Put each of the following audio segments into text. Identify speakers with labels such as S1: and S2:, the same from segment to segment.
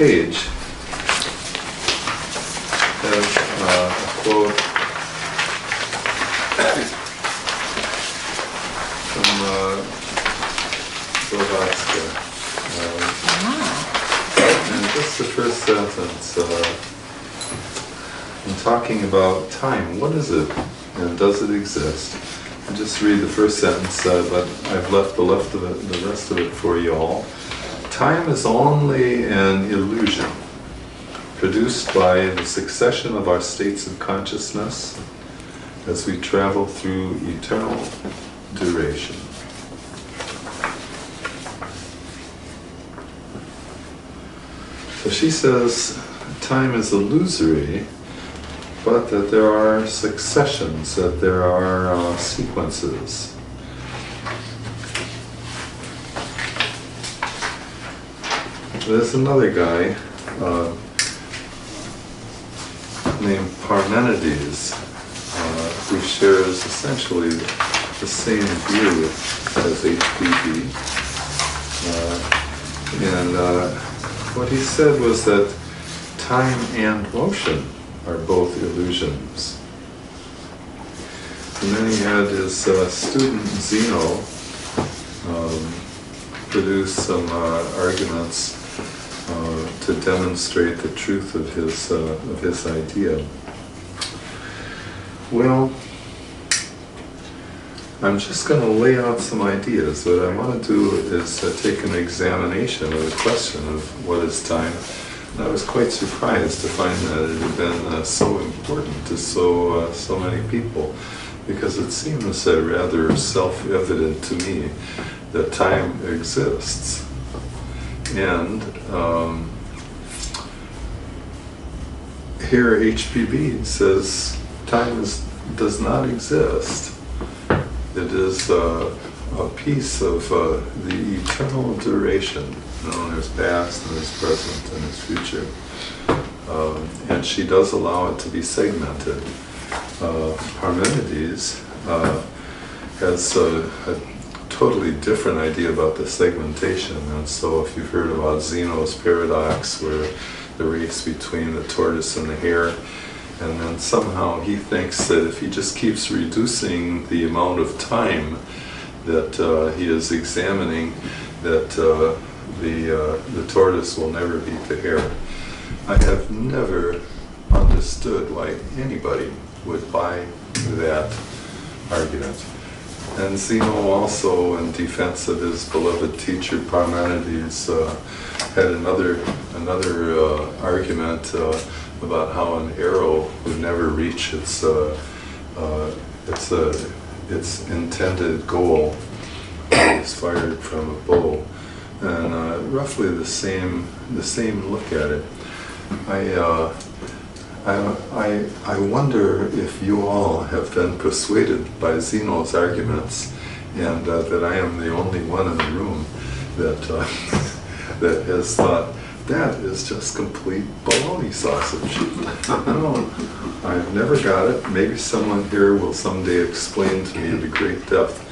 S1: page has a quote from Blavatsky. And just the first sentence, in talking about time, what is it and does it exist? I'll just read the first sentence, but I've left the rest of it for you all. Time is only an illusion produced by the succession of our states of consciousness as we travel through eternal duration. So she says time is illusory, but that there are successions, that there are sequences. There's another guy named Parmenides who shares essentially the same view as HPB. And what he said was that time and motion are both illusions. And then he had his student Zeno produce some arguments to demonstrate the truth of his idea. Well, I'm just going to lay out some ideas. What I want to do is take an examination of the question of what is time. And I was quite surprised to find that it had been so important to so many people, because it seems rather self-evident to me that time exists. And here HPB says time does not exist. It is a piece of the eternal duration. There's past, and there's present, and there's future. And she does allow it to be segmented. Parmenides has a totally different idea about the segmentation. And so if you've heard about Zeno's paradox, where the race between the tortoise and the hare, and then somehow he thinks that if he just keeps reducing the amount of time that he is examining, that the tortoise will never beat the hare. I have never understood why anybody would buy that argument. And Zeno also, in defense of his beloved teacher Parmenides, had another argument about how an arrow would never reach its intended goal. It's fired from a bow, and roughly the same look at it. I wonder if you all have been persuaded by Zeno's arguments, and that I am the only one in the room that that has thought that is just complete baloney sausage. No, I've never got it. Maybe someone here will someday explain to me at great depth.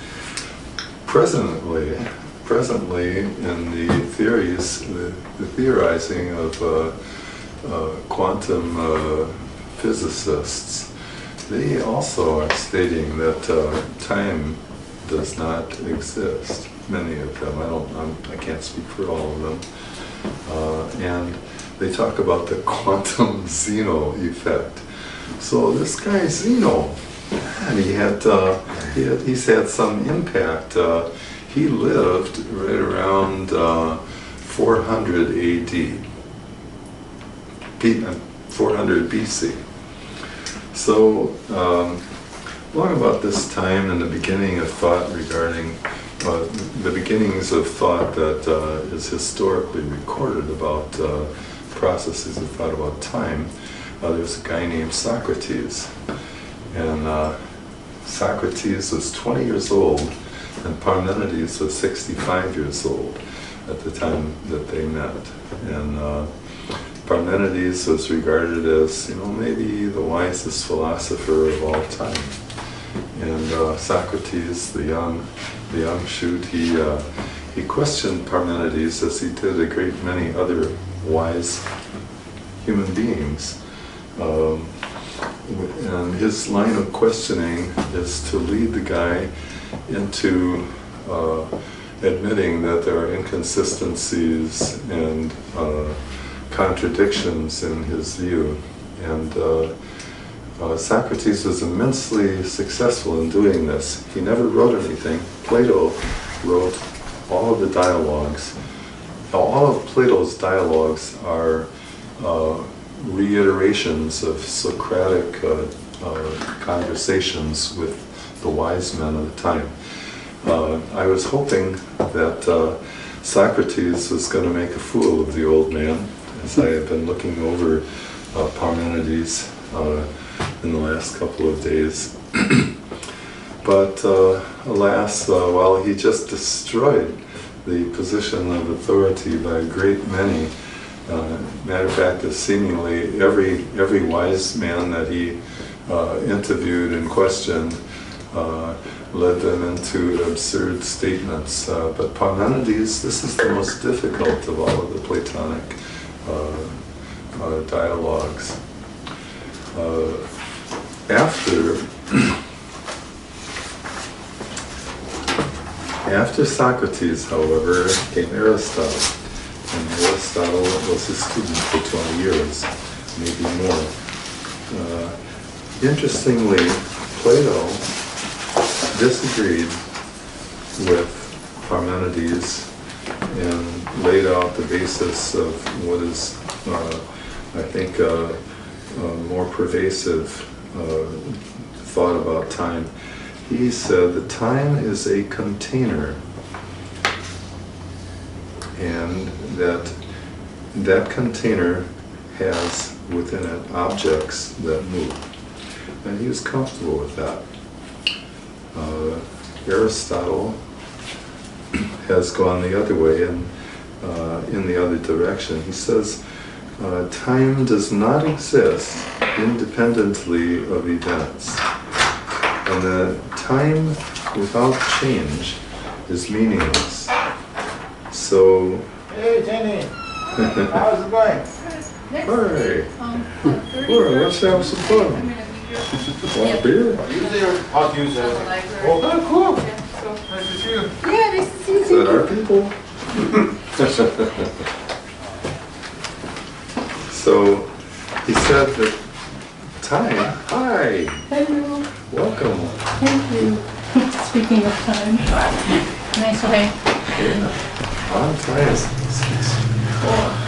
S1: Presently, in the theories, the theorizing of quantum physicists, they also are stating that time does not exist. Many of them. I can't speak for all of them. And they talk about the quantum Zeno effect. So this guy Zeno, and he's had some impact. He lived right around 400 AD, 400 BC. So long about this time and the beginning of thought regarding the beginnings of thought that is historically recorded about processes of thought about time. There's a guy named Socrates, and Socrates was 20 years old, and Parmenides was 65 years old at the time that they met. And Parmenides was regarded as, maybe the wisest philosopher of all time. And Socrates, the young shoot, he questioned Parmenides, as he did a great many other wise human beings. And his line of questioning is to lead the guy into admitting that there are inconsistencies and contradictions in his view. And Socrates was immensely successful in doing this. He never wrote anything. Plato wrote all of the dialogues. All of Plato's dialogues are reiterations of Socratic conversations with the wise men of the time. I was hoping that Socrates was going to make a fool of the old man, as I have been looking over Parmenides in the last couple of days. But alas, while he just destroyed the position of authority by a great many, matter of fact, seemingly every wise man that he interviewed and questioned led them into absurd statements. But Parmenides, this is the most difficult of all of the Platonic dialogues. After Socrates, however, came Aristotle. And Aristotle was his student for 20 years, maybe more. Interestingly, Plato disagreed with Parmenides and laid out the basis of what is, I think, more pervasive thought about time. He said that time is a container, and that container has within it objects that move. And he was comfortable with that. Aristotle has gone the other way and in the other direction. He says time does not exist independently of events, and that time without change is meaningless. So,
S2: hey Jenny, how's it going?
S1: Hi. Well, let's have some fun. Want a beer?
S2: I'll use it. Oh, cool. Nice to see you.
S3: Yeah, nice to see you.
S1: Is that our people? So, he said that time, hi,
S3: Hello.
S1: welcome.
S3: Thank you. Speaking of time. Nice way.
S1: Yeah, on time.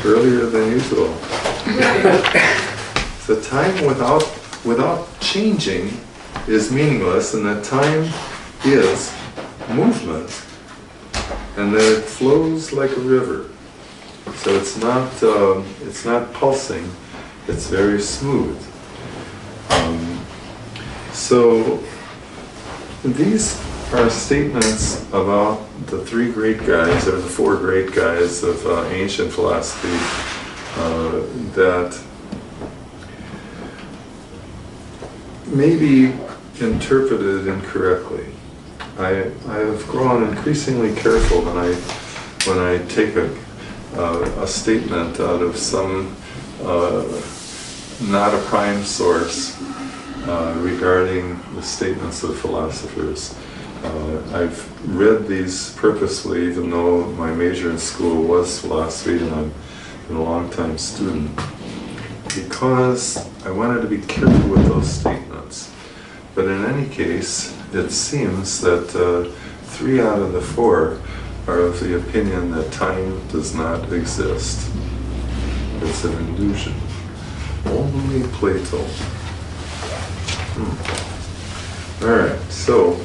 S1: Earlier than usual. So time without changing is meaningless, and that time is movement, and that it flows like a river. So it's not pulsing; it's very smooth. So these are statements about the three great guys, or the four great guys of ancient philosophy that may be interpreted incorrectly. I have grown increasingly careful when I take a statement out of some not a prime source regarding the statements of philosophers. I've read these purposely, even though my major in school was philosophy and I've been a long-time student, because I wanted to be careful with those statements. But in any case, it seems that 3 out of the 4 are of the opinion that time does not exist. It's an illusion. Only Plato. Alright, so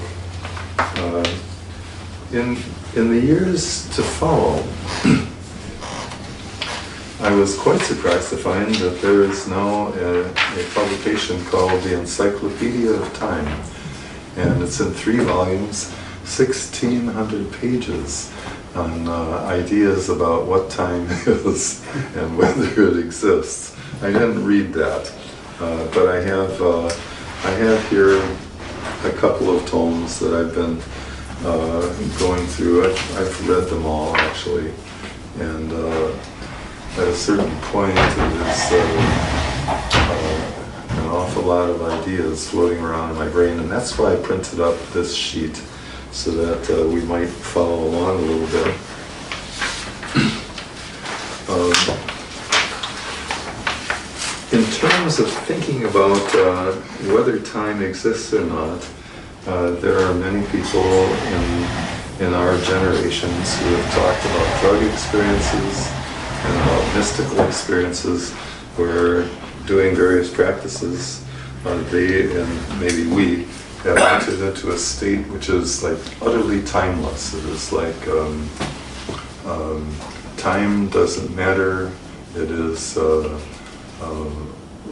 S1: in the years to follow, I was quite surprised to find that there is now a publication called the Encyclopedia of Time, and it's in 3 volumes, 1,600 pages on ideas about what time is and whether it exists. I didn't read that, but I have here a couple of tomes that I've been going through. I've read them all actually, and at a certain point, it is an awful lot of ideas floating around in my brain, and that's why I printed up this sheet so that we might follow along a little bit. In terms of thinking about whether time exists or not, there are many people in our generations who have talked about drug experiences and about mystical experiences where, doing various practices, they and maybe we have entered into a state which is like utterly timeless. It is like time doesn't matter. It is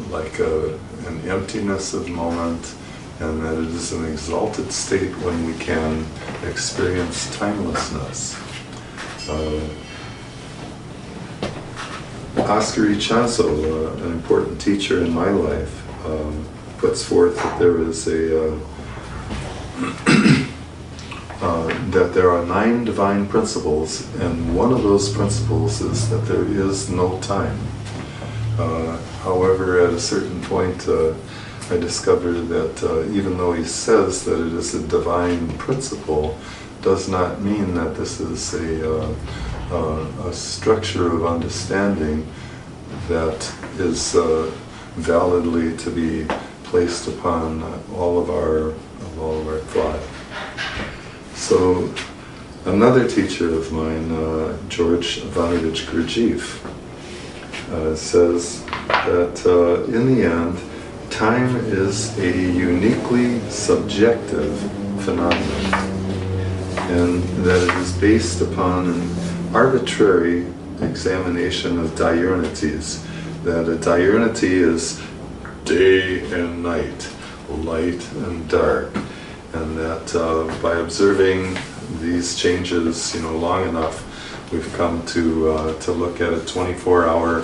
S1: like an emptiness of moment, and that it is an exalted state when we can experience timelessness. Oscar Ichanso, an important teacher in my life, puts forth that there is that there are 9 divine principles, and one of those principles is that there is no time. However, at a certain point, I discovered that even though he says that it is a divine principle, does not mean that this is a structure of understanding that is validly to be placed upon all of our thought. So, another teacher of mine, George Ivanovich Gurdjieff, says that in the end, time is a uniquely subjective phenomenon, and that it is based upon an arbitrary examination of diurnities, that a diurnity is day and night, light and dark, and that by observing these changes, long enough, we've come to look at a 24-hour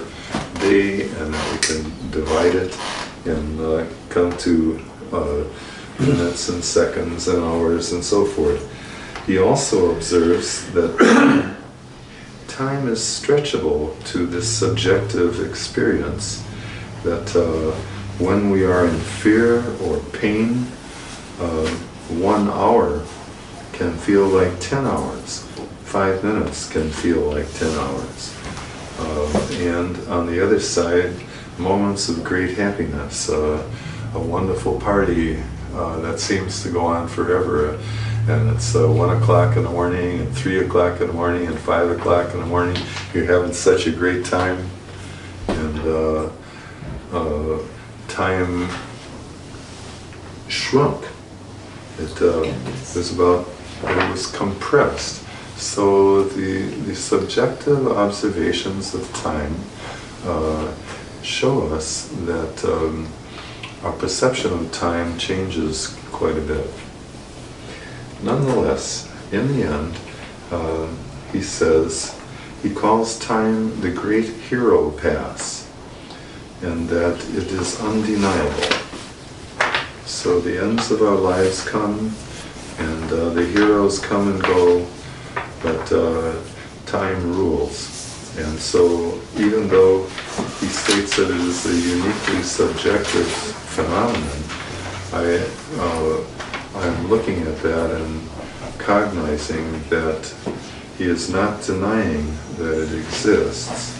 S1: day, and that we can divide it and come to minutes and seconds and hours and so forth. He also observes that time is stretchable to this subjective experience, that when we are in fear or pain, 1 hour can feel like 10 hours. 5 minutes can feel like 10 hours. And on the other side, moments of great happiness, a wonderful party that seems to go on forever, and it's 1 o'clock in the morning, and 3 o'clock in the morning, and 5 o'clock in the morning. You're having such a great time, and time shrunk. It was compressed. So the subjective observations of time show us that our perception of time changes quite a bit. Nonetheless, in the end, he says, he calls time the great hero pass, and that it is undeniable. So the ends of our lives come, and the heroes come and go, but time rules. And so even though he states that it is a uniquely subjective phenomenon, I'm looking at that and cognizing that he is not denying that it exists,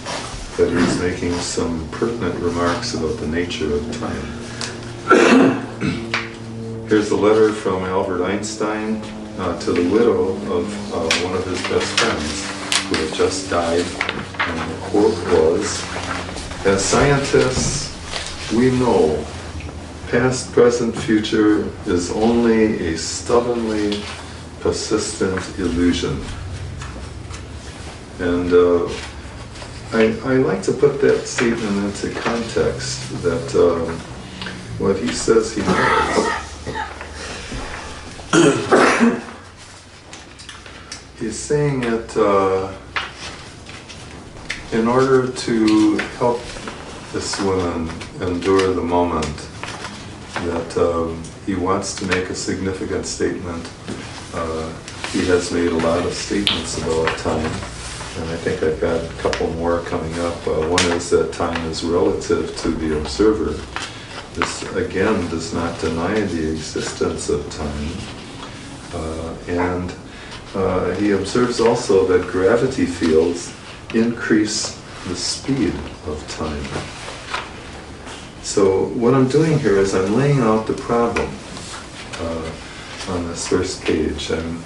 S1: but he's making some pertinent remarks about the nature of time. Here's a letter from Albert Einstein to the widow of one of his best friends who had just died, and the quote was, "As scientists, we know past, present, future is only a stubbornly persistent illusion." And I like to put that statement into context, that what he says he knows. He's saying that in order to help this woman endure the moment, that he wants to make a significant statement. He has made a lot of statements about time, and I think I've got a couple more coming up. One is that time is relative to the observer. This, again, does not deny the existence of time. And he observes also that gravity fields increase the speed of time. So what I'm doing here is I'm laying out the problem on this first page. I'm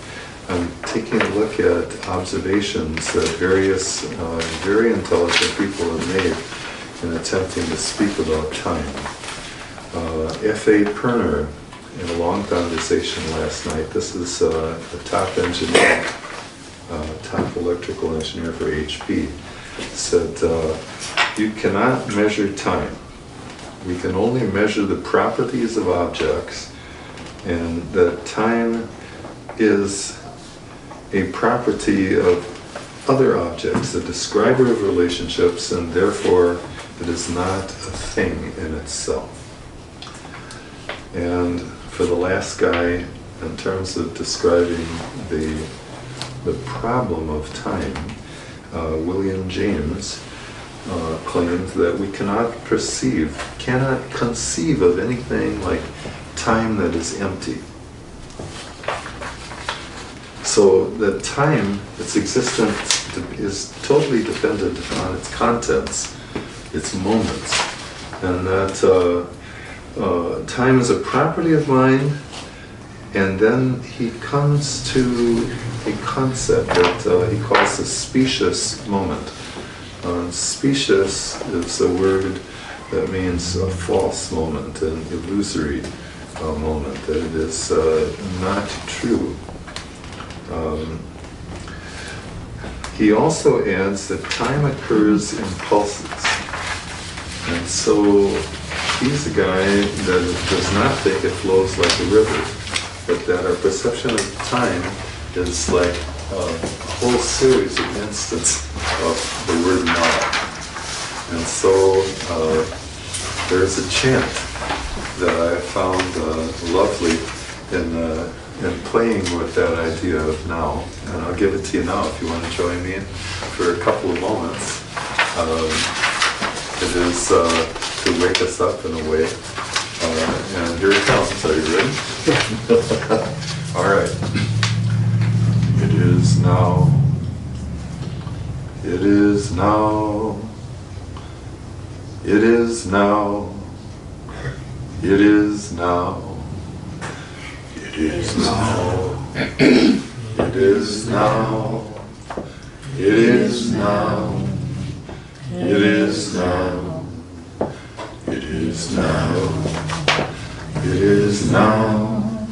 S1: taking a look at observations that various very intelligent people have made in attempting to speak about time. F.A. Perner, in a long conversation last night, this is a top engineer, top electrical engineer for HP, said, you cannot measure time. We can only measure the properties of objects, and that time is a property of other objects, a describer of relationships, and therefore it is not a thing in itself. And for the last guy, in terms of describing the problem of time, William James claimed that we cannot conceive of anything like time that is empty. So that time, its existence is totally dependent on its contents, its moments, and that time is a property of mind. And then he comes to a concept that he calls the specious moment. Specious is a word that means a false moment, an illusory moment, that it is not true. He also adds that time occurs in pulses. And so he's a guy that does not think it flows like a river, but that our perception of time is like a whole series of instances of the word now. And so there's a chant that I found lovely in playing with that idea of now. And I'll give it to you now if you want to join me for a couple of moments. It is to wake us up in a way. And here it comes. Are you ready? All right. It is now. It is now. It is now. It is now. It is now. It is now. It is now. It is now. It is now. It is now.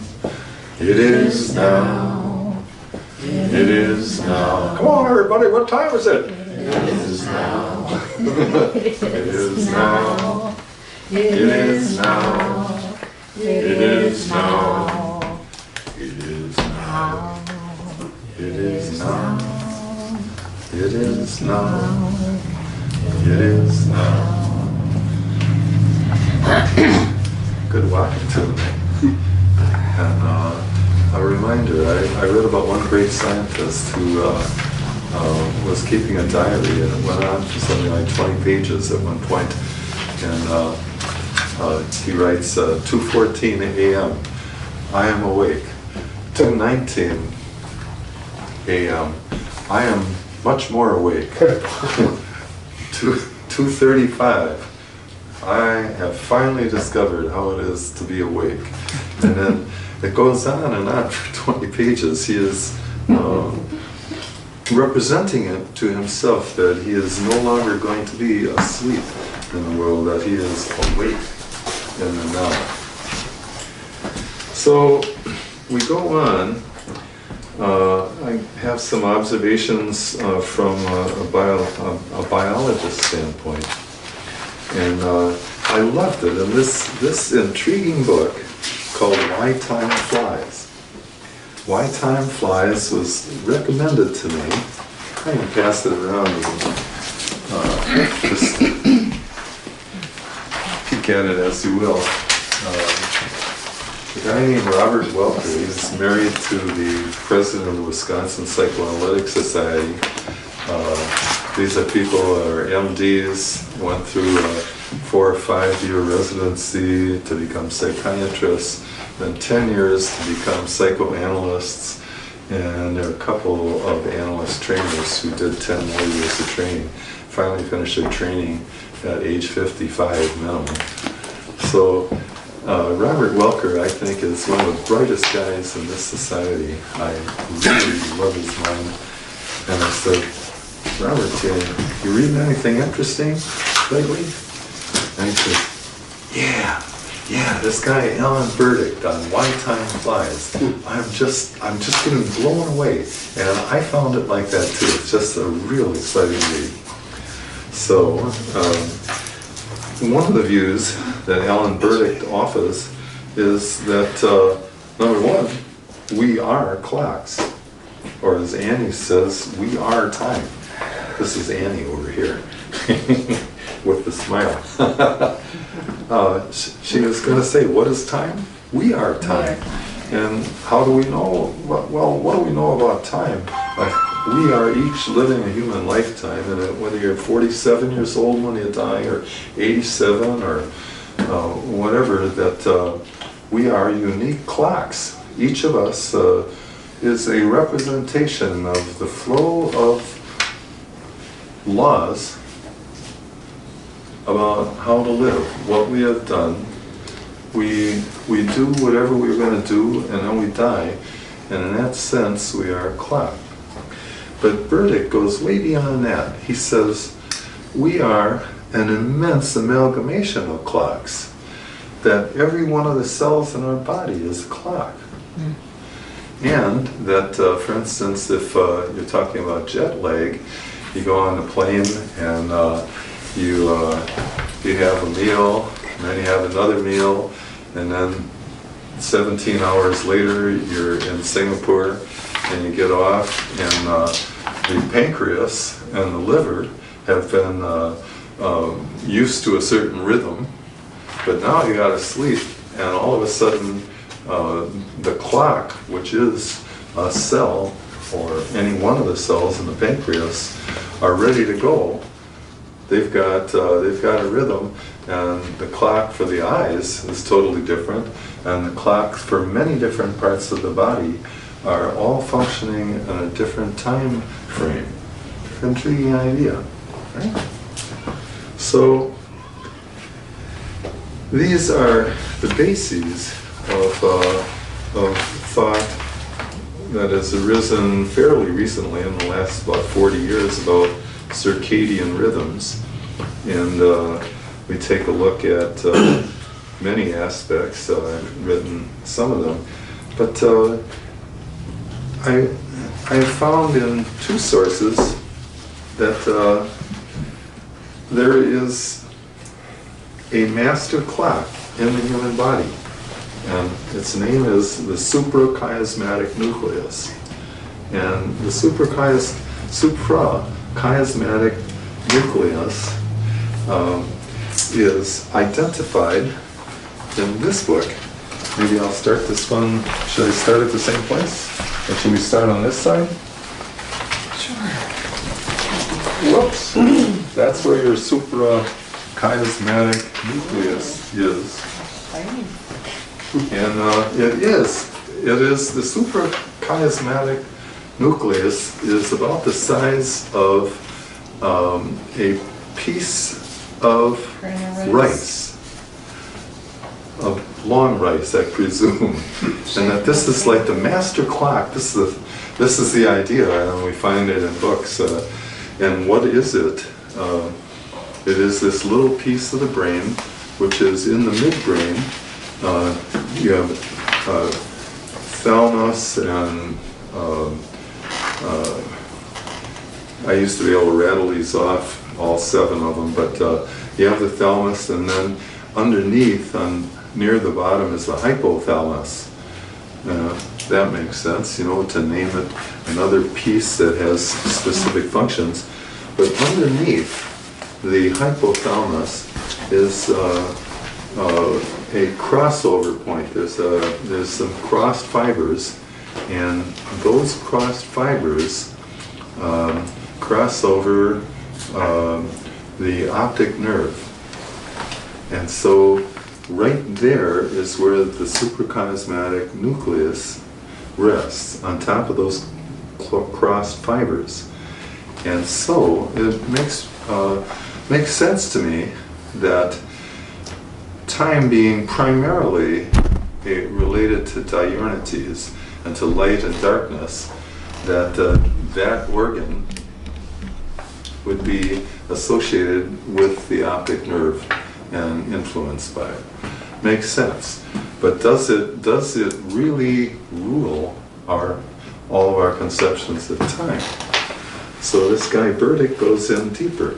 S1: It is now. It is now. Come on, everybody, what time is it? It is now. It is now. It is now. It is now. It is now. It is now. It is now. It is now. Good walking tune. And a reminder, I read about one great scientist who was keeping a diary, and it went on for something like 20 pages at one point. And he writes, 2:14 a.m. I am awake. 2:19 a.m. I am much more awake. 2:35 I have finally discovered how it is to be awake. And then it goes on and on for 20 pages. He is representing it to himself that he is no longer going to be asleep in the world, that he is awake in the now. So we go on. I have some observations from a biologist standpoint. And I loved it. And this intriguing book called Why Time Flies. Why Time Flies was recommended to me. I can pass it around and just peek at it as you will. A guy named Robert Welker, he's married to the president of the Wisconsin Psychoanalytic Society. These are people who are MDs, went through a 4 or 5 year residency to become psychiatrists, then 10 years to become psychoanalysts, and there are a couple of analyst trainers who did 10 more years of training, finally finished their training at age 55 minimum. So Robert Welker, I think, is one of the brightest guys in this society. I really love his mind. And I said, Robert, you reading anything interesting lately? And he said, yeah, this guy Alan Burdick on Why Time Flies. I'm just getting blown away. And I found it like that too. It's just a real exciting read. So, one of the views that Alan Burdick offers is that, number one, we are clocks. Or as Annie says, we are time. This is Annie over here with the smile. She was going to say, what is time? We are time. And how do we know? Well, what do we know about time? We are each living a human lifetime, and whether you're 47 years old when you die, or 87, or whatever, that we are unique clocks. Each of us is a representation of the flow of laws about how to live, what we have done. We do whatever we're going to do, and then we die, and in that sense we are a clock. But Burdick goes way beyond that. He says we are an immense amalgamation of clocks, that every one of the cells in our body is a clock. And that, for instance, if you're talking about jet lag, you go on a plane and you have a meal, and then you have another meal, and then 17 hours later you're in Singapore and you get off, and the pancreas and the liver have been used to a certain rhythm, but now you gotta sleep, and all of a sudden the clock, which is a cell, or any one of the cells in the pancreas, are ready to go. They've got a rhythm, and the clock for the eyes is totally different, and the clock for many different parts of the body are all functioning in a different time frame. Intriguing idea, right? So these are the bases of thought that has arisen fairly recently in the last about 40 years about circadian rhythms. And we take a look at many aspects. I've written some of them. But I found in two sources that there is a master clock in the human body, and its name is the suprachiasmatic nucleus. And the suprachiasmatic nucleus is identified in this book. Maybe I'll start this one. Should I start at the same place? Or should we start on this side?
S3: Sure.
S1: Whoops. That's where your suprachiasmatic nucleus is. And it is the suprachiasmatic nucleus is about the size of a piece of rice, of long rice, I presume, and that this is like the master clock. This is the idea, and we find it in books. And what is it? It is this little piece of the brain, which is in the midbrain. You have thalamus, and I used to be able to rattle these off, all 7 of them, but you have the thalamus, and then underneath, near the bottom, is the hypothalamus. That makes sense, to name it another piece that has specific functions. But underneath the hypothalamus is a crossover point. There's some crossed fibers, and those crossed fibers cross over the optic nerve. And so right there is where the suprachiasmatic nucleus rests, on top of those crossed fibers. And so it makes sense to me that time being primarily related to diurnities and to light and darkness, that that organ would be associated with the optic nerve and influenced by it. Makes sense. But does it really rule all of our conceptions of time? So this guy Burdick goes in deeper.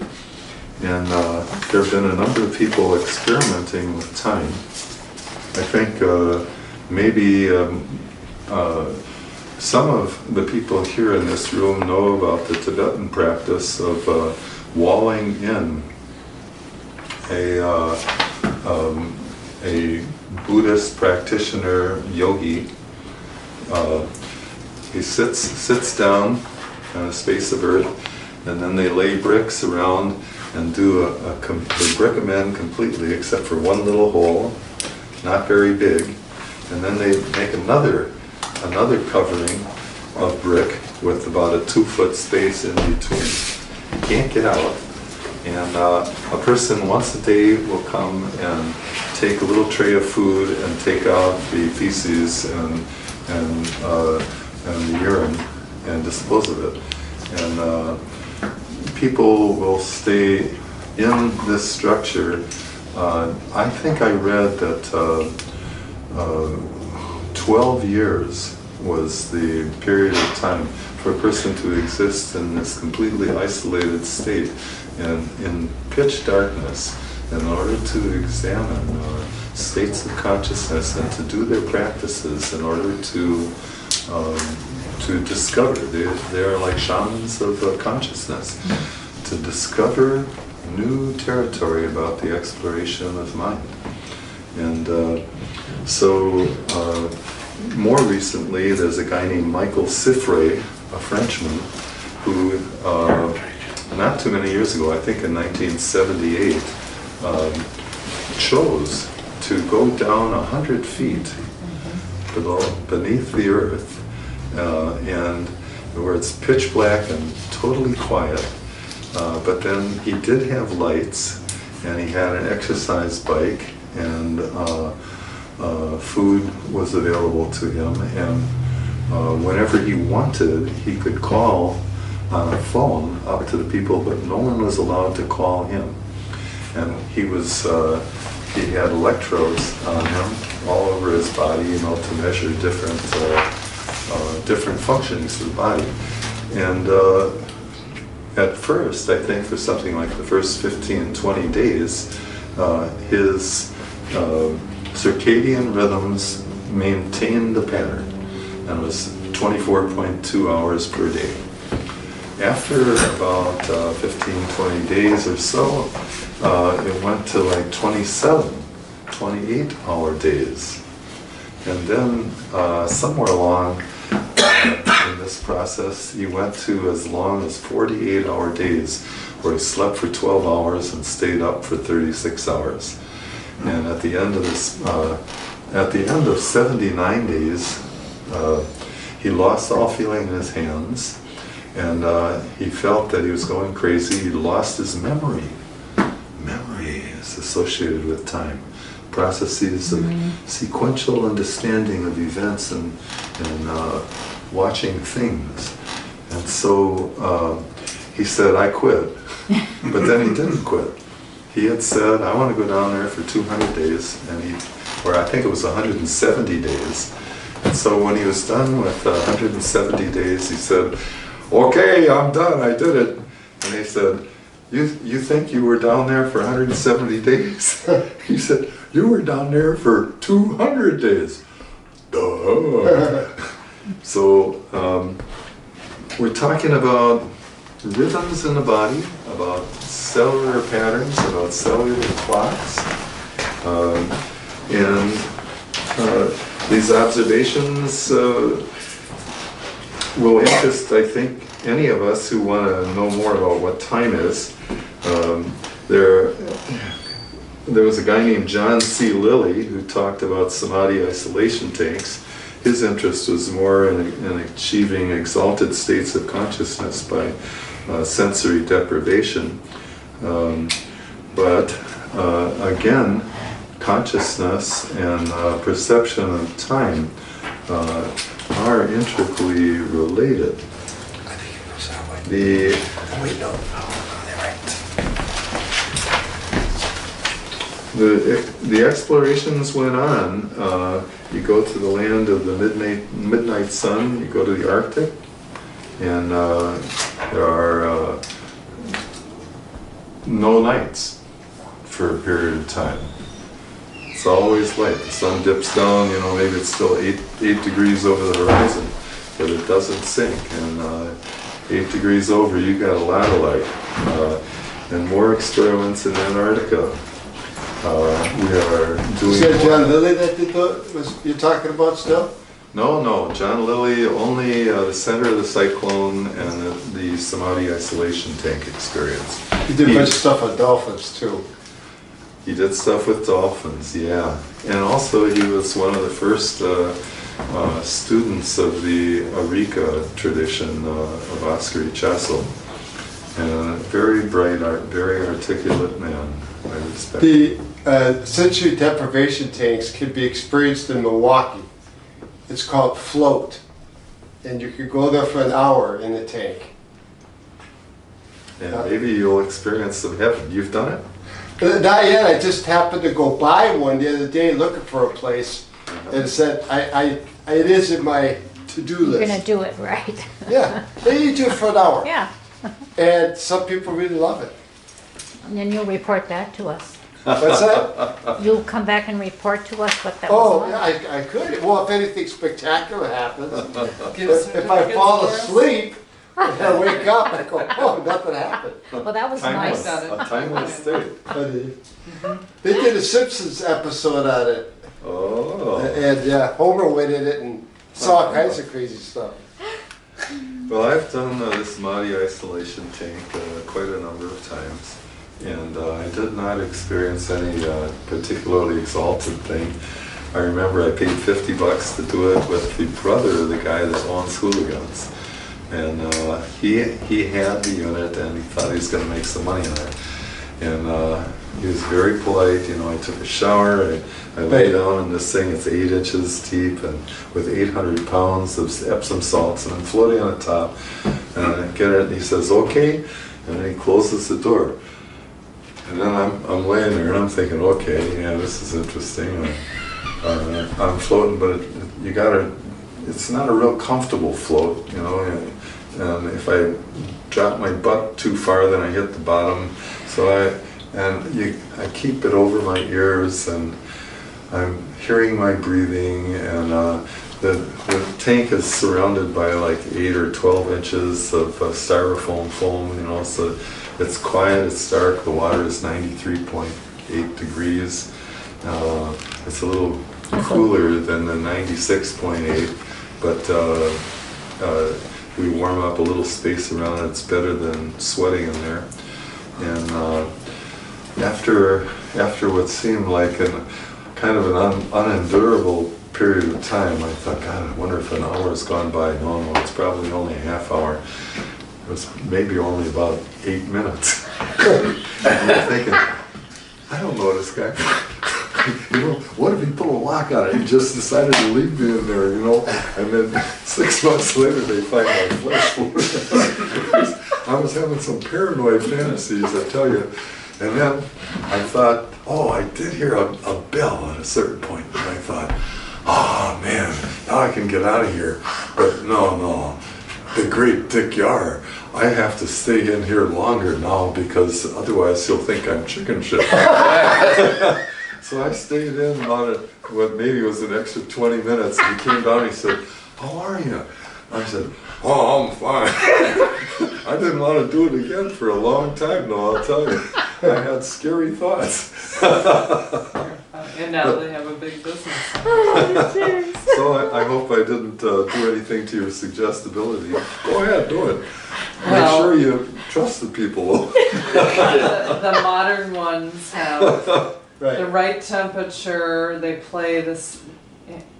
S1: And there have been a number of people experimenting with time. I think maybe some of the people here in this room know about the Tibetan practice of walling in a Buddhist practitioner, yogi. He sits down on a space of earth, and then they lay bricks around and do they brick them in completely except for one little hole, not very big, and then they make another covering of brick with about a 2-foot space in between. You can't get out, and a person once a day will come and take a little tray of food and take out the feces and the urine and dispose of it. And people will stay in this structure. I think I read that 12 years was the period of time for a person to exist in this completely isolated state and in pitch darkness in order to examine states of consciousness and to do their practices in order to discover. They are like shamans of consciousness, to discover new territory about the exploration of mind. And so more recently there's a guy named Michael Siffre, a Frenchman, who not too many years ago, I think in 1978, chose to go down 100 feet beneath the earth, and where it's pitch black and totally quiet, but then he did have lights, and he had an exercise bike, and food was available to him, and whenever he wanted, he could call on a phone up to the people, but no one was allowed to call him. And he had electrodes on him all over his body, to measure different functionings of the body. And at first, I think for something like the first 15, 20 days, his circadian rhythms maintained the pattern, and was 24.2 hours per day. After about 15, 20 days or so, it went to like 27, 28-hour days. And then somewhere along in this process, he went to as long as 48-hour days, where he slept for 12 hours and stayed up for 36 hours. And at the end of this, at the end of 79 days, he lost all feeling in his hands, and he felt that he was going crazy. He lost his memory. Memory is associated with time. Processes of sequential understanding of events and watching things. And so he said, I quit. But then he didn't quit. He had said, I want to go down there for 200 days, or I think it was 170 days. And so when he was done with 170 days, he said, okay, I'm done, I did it. And they said, you think you were down there for 170 days? He said, you were down there for 200 days. Duh. So we're talking about rhythms in the body, about cellular patterns, about cellular clocks, and these observations will interest, I think, any of us who want to know more about what time is, there was a guy named John C. Lilly who talked about samadhi isolation tanks. His interest was more in achieving exalted states of consciousness by sensory deprivation. But again, consciousness and perception of time are intricately related.
S4: I think it goes that way. Wait, no.
S1: The explorations went on. You go to the land of the midnight sun, you go to the Arctic, and there are no nights for a period of time. It's always light. The sun dips down, you know, maybe it's still 8 degrees over the horizon, but it doesn't sink. And 8 degrees over, you got a lot of light. And more experiments in Antarctica. We are doing.
S4: Is that John Lilly that you're talking about still?
S1: No, John Lilly, only the center of the cyclone and the samadhi isolation tank experience.
S4: He did a bunch of stuff with dolphins too.
S1: He did stuff with dolphins, yeah. And also he was one of the first students of the Arika tradition of Oscar Ichazo. And a very bright, very articulate man. I respect
S4: The sensory deprivation tanks can be experienced in Milwaukee. It's called Float. And you could go there for an hour in the tank.
S1: And maybe you'll experience some heaven. You've done it?
S4: Not yet. I just happened to go by one the other day looking for a place. And it said, it is in my to-do list.
S3: You're gonna do it, right?
S4: Yeah. Maybe you do it for an hour.
S3: Yeah.
S4: And some people really love it.
S3: And then you'll report back to us.
S4: What's that?
S3: You'll come back and report to us what that
S4: Oh,
S3: was
S4: yeah,
S3: like.
S4: I could. Well, if anything spectacular happens, if I fall asleep and I wake up, I go, oh, nothing happened.
S3: Well, that was
S1: Timeless,
S3: nice.
S1: a timeless state.
S4: They did a Simpsons episode on it,
S1: Oh.
S4: and yeah, Homer went in it and saw all kinds of crazy stuff.
S1: Well, I've done this samadhi isolation tank quite a number of times, and I did not experience any particularly exalted thing. I remember I paid $50 to do it with the brother of the guy that owns hooligans, and he had the unit and he thought he was going to make some money on it. And he was very polite, you know. I took a shower, I lay down in this thing, it's 8 inches deep and with 800 pounds of Epsom salts, and I'm floating on the top, and I get it, and he says, okay, and then he closes the door. And then I'm laying there and I'm thinking, okay, yeah, this is interesting. I'm floating, but it's not a real comfortable float, you know, and if I drop my butt too far, then I hit the bottom. So I keep it over my ears, and I'm hearing my breathing, and the tank is surrounded by like 8 or 12 inches of styrofoam foam, you know, so it's quiet, it's dark, the water is 93.8 degrees. It's a little cooler than the 96.8, but we warm up a little space around it. It's better than sweating in there. And after what seemed like kind of an unendurable period of time, I thought, God, I wonder if an hour has gone by. No, it's probably only a half hour. It was maybe only about 8 minutes. And I'm thinking, I don't know this guy. You know, what if he put a lock on it? He just decided to leave me in there, you know. And then 6 months later, they find my flesh. I was having some paranoid fantasies, I tell you. And then I thought, oh, I did hear a bell at a certain point. And I thought, oh man, now I can get out of here. But no, the great Dick Yahr, I have to stay in here longer now because otherwise he'll think I'm chicken shit. So I stayed in about what maybe was an extra 20 minutes. And he came down and he said, how are you? I said, oh, I'm fine. I didn't want to do it again for a long time, though, I'll tell you. I had scary thoughts.
S5: And now they have a big business.
S1: So I hope I didn't do anything to your suggestibility. Go ahead, do it. Make
S5: Well-
S1: sure you trust the people.
S5: The modern ones have the
S4: Right.
S5: right temperature. They play this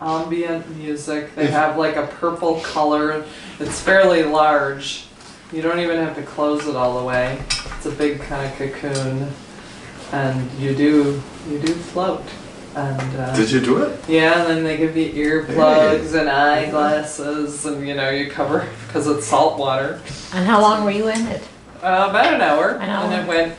S5: ambient music. They have like a purple color. It's fairly large. You don't even have to close it all the way. It's a big kind of cocoon, and you do float. And
S1: Did you do it?
S5: yeah, and then they give you earplugs and eyeglasses, and you cover because it's salt water.
S3: And how long were you in it?
S5: About an hour,
S3: An hour.
S5: and it went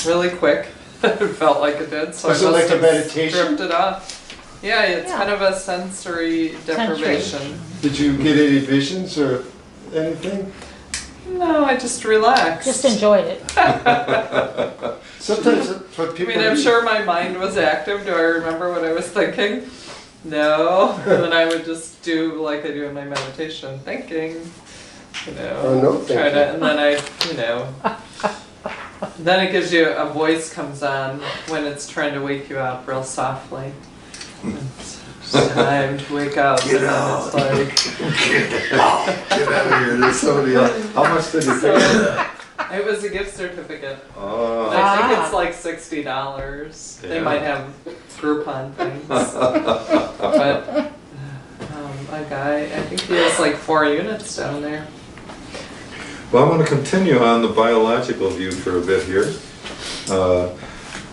S5: really quick. It felt like it did, so
S4: Was
S5: I
S4: it
S5: must
S4: like a
S5: have
S4: meditation?
S5: stripped it off. Yeah, it's
S3: Yeah.
S5: kind of a sensory deprivation.
S4: Did you get any visions or anything?
S5: No, I just relaxed.
S3: Just enjoyed it.
S4: Sometimes that's what
S5: I
S4: people
S5: mean, I'm
S4: do.
S5: sure my mind was active. Do I remember what I was thinking? No. And then I would just do like I do in my meditation, thinking,
S4: Oh, no
S5: try
S4: thinking.
S5: to, and then then it gives you, a voice comes on when it's trying to wake you up real softly. It's time to wake up.
S1: Get
S5: and then
S1: out.
S5: it's like,
S1: Get out of here. There's somebody else. How much did you pay for that?
S5: it was a gift certificate.
S1: Oh.
S5: I think it's like $60. They
S1: Yeah.
S5: might have Groupon things. But a guy, I think he has like 4 units down there.
S1: Well, I'm going to continue on the biological view for a bit here.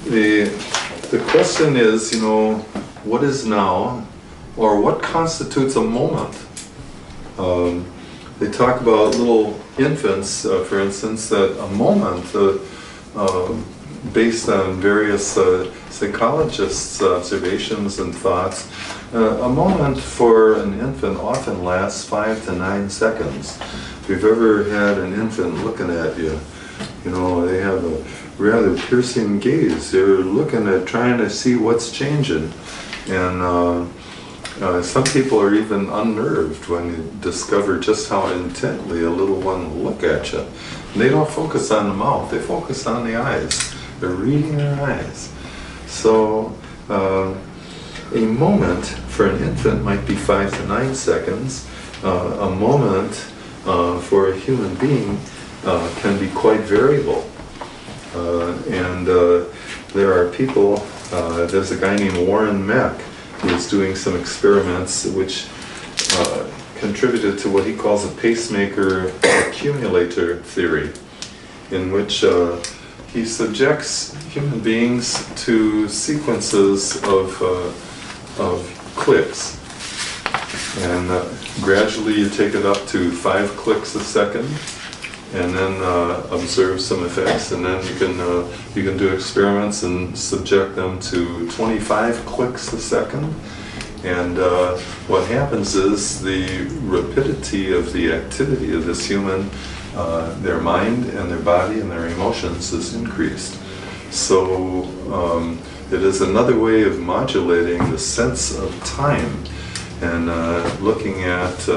S1: The question is, what is now, or what constitutes a moment? They talk about little infants, for instance, that a moment, based on various psychologists' observations and thoughts, a moment for an infant often lasts 5 to 9 seconds. If you've ever had an infant looking at you, they have a rather piercing gaze. They're looking at, trying to see what's changing. And some people are even unnerved when you discover just how intently a little one will look at you. And they don't focus on the mouth, they focus on the eyes. They're reading their eyes. So a moment for an infant might be 5 to 9 seconds. A moment for a human being can be quite variable. And there are people, there's a guy named Warren Mack who is doing some experiments which contributed to what he calls a pacemaker accumulator theory, in which he subjects human beings to sequences of clicks. And gradually you take it up to 5 clicks a second, and then observe some effects, and then you can do experiments and subject them to 25 clicks a second. And what happens is the rapidity of the activity of this human, their mind and their body and their emotions is increased. So it is another way of modulating the sense of time, and looking at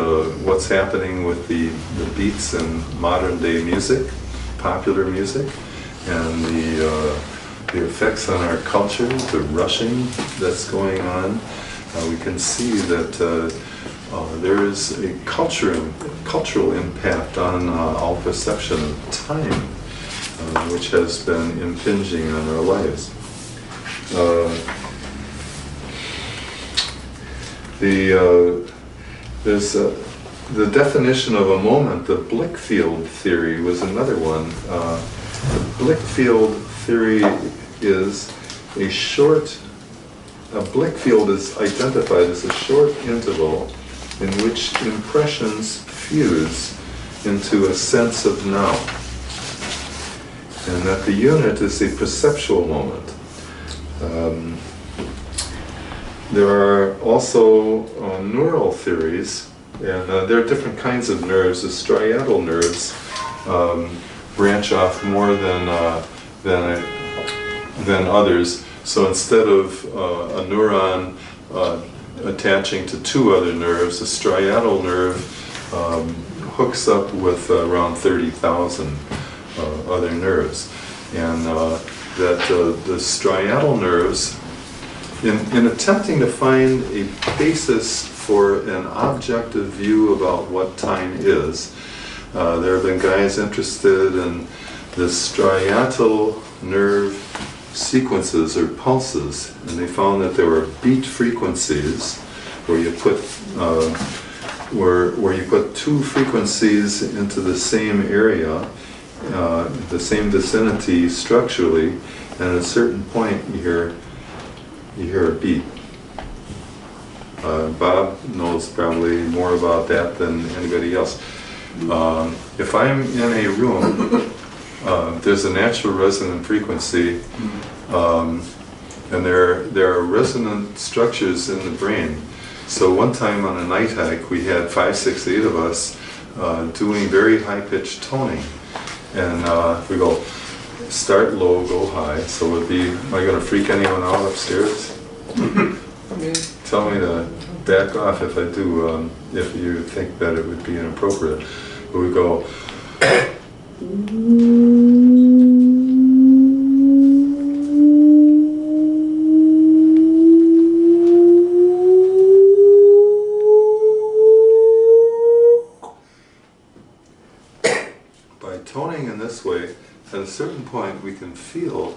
S1: what's happening with the beats in modern day music, popular music, and the effects on our culture, the rushing that's going on. We can see that there is a cultural impact on our perception of time, which has been impinging on our lives. There's the definition of a moment. The Blickfield theory was another one. The Blickfield theory is a Blickfield is identified as a short interval in which impressions fuse into a sense of now, and that the unit is a perceptual moment. There are also neural theories, and there are different kinds of nerves. The striatal nerves branch off more than others. So instead of a neuron attaching to 2 other nerves, a striatal nerve hooks up with around 30,000 other nerves. And that the striatal nerves in attempting to find a basis for an objective view about what time is, there have been guys interested in the striatal nerve sequences or pulses, and they found that there were beat frequencies where you put where you put two frequencies into the same area, the same vicinity structurally, and at a certain point you hear a beat. Bob knows probably more about that than anybody else. If I'm in a room, there's a natural resonant frequency, and there are resonant structures in the brain. So one time on a night hike, we had 5, 6, 8 of us doing very high-pitched toning, and we go start low, go high. So it would be, am I going to freak anyone out upstairs? Tell me to back off if I do, if you think that it would be inappropriate. But we go. By toning in this way, at a certain point we can feel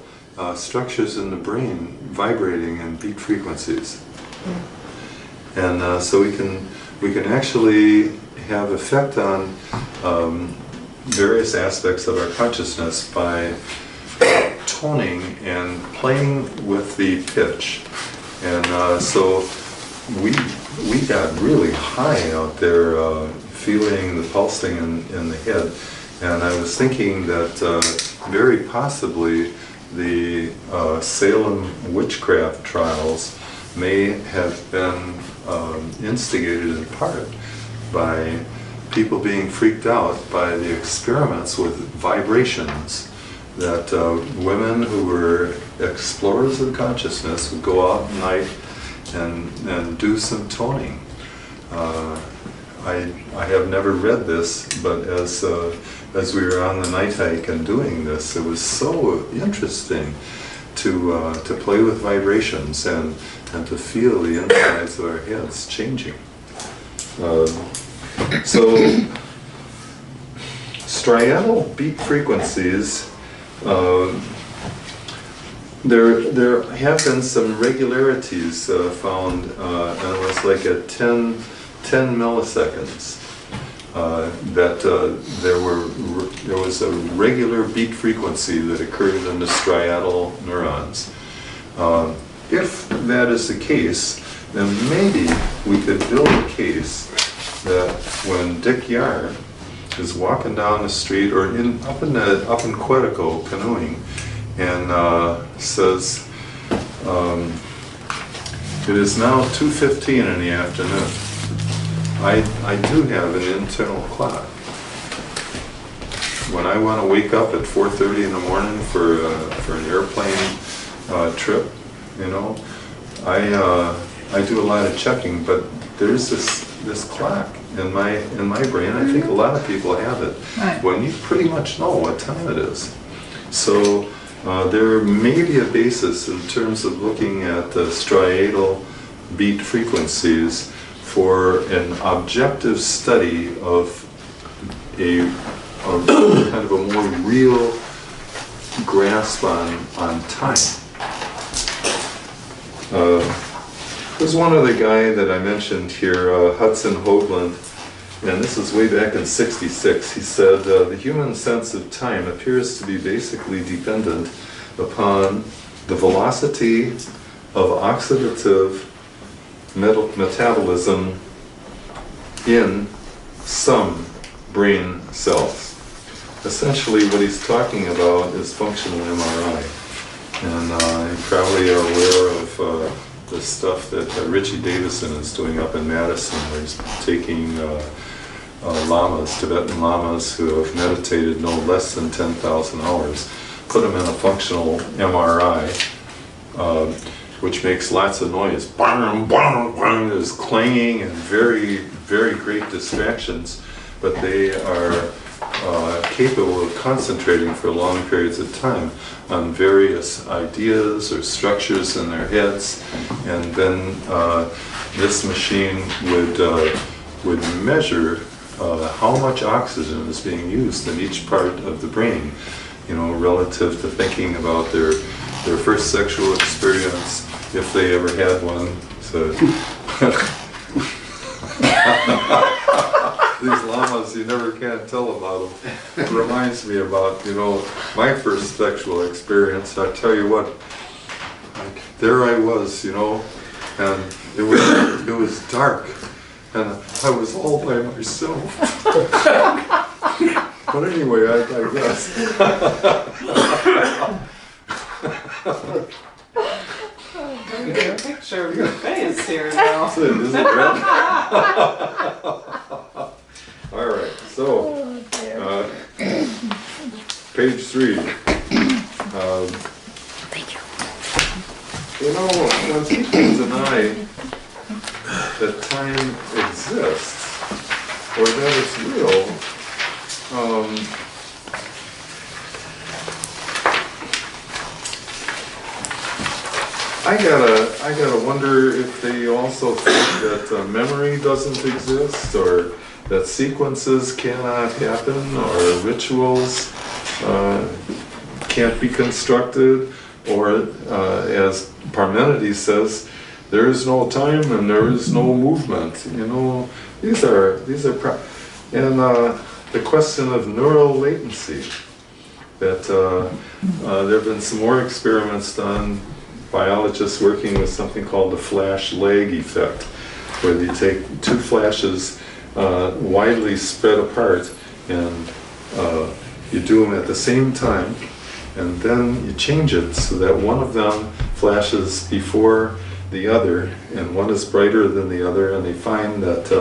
S1: structures in the brain vibrating in beat frequencies. And so we can actually have effect on various aspects of our consciousness by toning and playing with the pitch. And so we got really high out there, feeling the pulsing in the head. And I was thinking that very possibly the Salem witchcraft trials may have been instigated in part by people being freaked out by the experiments with vibrations, that women who were explorers of consciousness would go out at night and do some toning. I have never read this, but as we were on the night hike and doing this, it was so interesting to play with vibrations and to feel the insides of our heads changing. So striatal beat frequencies, there have been some regularities found, and it was like at 10 milliseconds that there was a regular beat frequency that occurred in the striatal neurons. If that is the case, then maybe we could build a case that when Dick Yahr is walking down the street or up in Quetico canoeing and says, it is now 2:15 in the afternoon. I do have an internal clock. When I want to wake up at 4:30 in the morning for an airplane trip, you know, I do a lot of checking, but there's this clock in my brain. I think a lot of people have it.
S3: Right.
S1: When you pretty much know what time it is. So there may be a basis in terms of looking at striatal beat frequencies for an objective study of a kind of a more real grasp on time. There's one other guy that I mentioned here, Hudson Hoagland, and this is way back in '66. He said, the human sense of time appears to be basically dependent upon the velocity of oxidative metabolism in some brain cells. Essentially what he's talking about is functional MRI. And you probably are aware of the stuff that Richie Davison is doing up in Madison, where he's taking lamas, Tibetan lamas who have meditated no less than 10,000 hours, put them in a functional MRI, which makes lots of noise. There's clanging and very, very great distractions, but they are capable of concentrating for long periods of time on various ideas or structures in their heads, and then this machine would measure how much oxygen is being used in each part of the brain, you know, relative to thinking about their first sexual experience, if they ever had one. So these llamas, you never can tell about them. It reminds me about, you know, my first sexual experience. I tell you what, there I was, you know, and it was dark, and I was all by myself. But anyway, I digress.
S5: I'm getting a picture of your face here now.
S1: Is it red? All right, so page 3.
S3: Thank you.
S1: You know, when people deny that time exists or that it's real, I gotta wonder if they also think that memory doesn't exist, or that sequences cannot happen, or rituals can't be constructed, or as Parmenides says, there is no time and there is no movement. You know, these are and the question of neural latency. That there have been some more experiments done. Biologists working with something called the flash lag effect, where you take two flashes widely spread apart, and you do them at the same time, and then you change it so that one of them flashes before the other, and one is brighter than the other, and they find that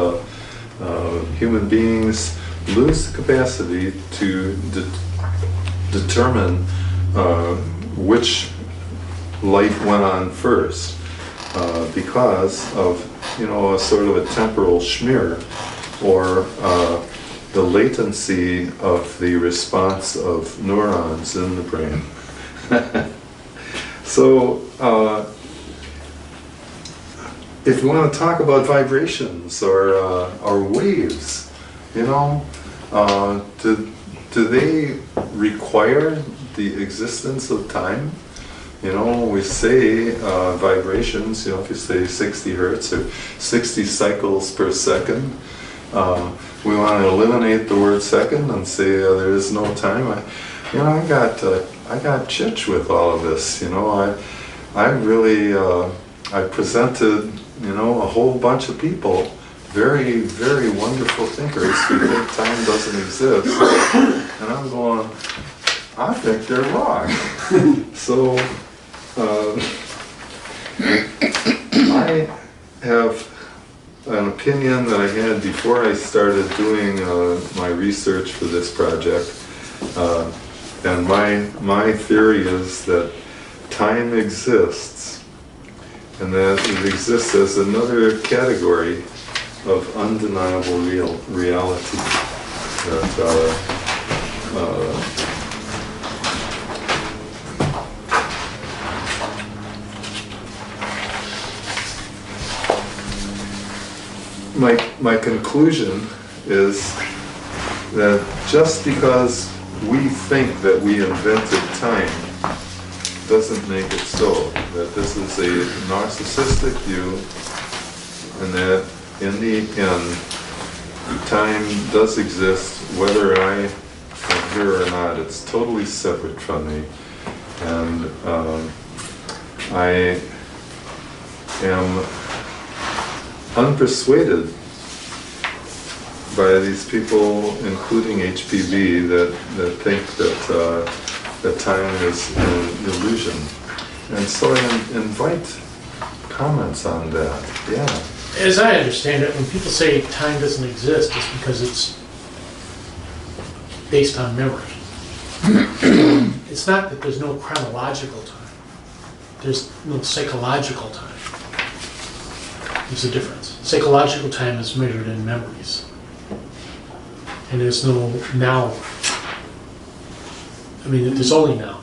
S1: human beings lose the capacity to determine which light went on first, because of, you know, a sort of a temporal schmear, or the latency of the response of neurons in the brain. So if you want to talk about vibrations or waves, you know, do they require the existence of time? You know, we say vibrations, you know, if you say 60 hertz or 60 cycles per second, we want to eliminate the word second and say there is no time. I got chitch with all of this, you know. I really, I presented, you know, a whole bunch of people, very, very wonderful thinkers who think time doesn't exist, and I'm going, I think they're wrong. So, I have an opinion that I had before I started doing my research for this project, and my theory is that time exists, and that it exists as another category of undeniable reality. That my conclusion is that just because we think that we invented time doesn't make it so. That this is a narcissistic view, and that in the end, time does exist whether I am here or not. It's totally separate from me, and I am unpersuaded by these people, including HPV, that think that time is an illusion. And so I invite comments on that. Yeah.
S2: As I understand it, when people say time doesn't exist, it's because it's based on memory. It's not that there's no chronological time. There's no psychological time. There's a difference. Psychological time is measured in memories. and there's no now. I mean, there's only now,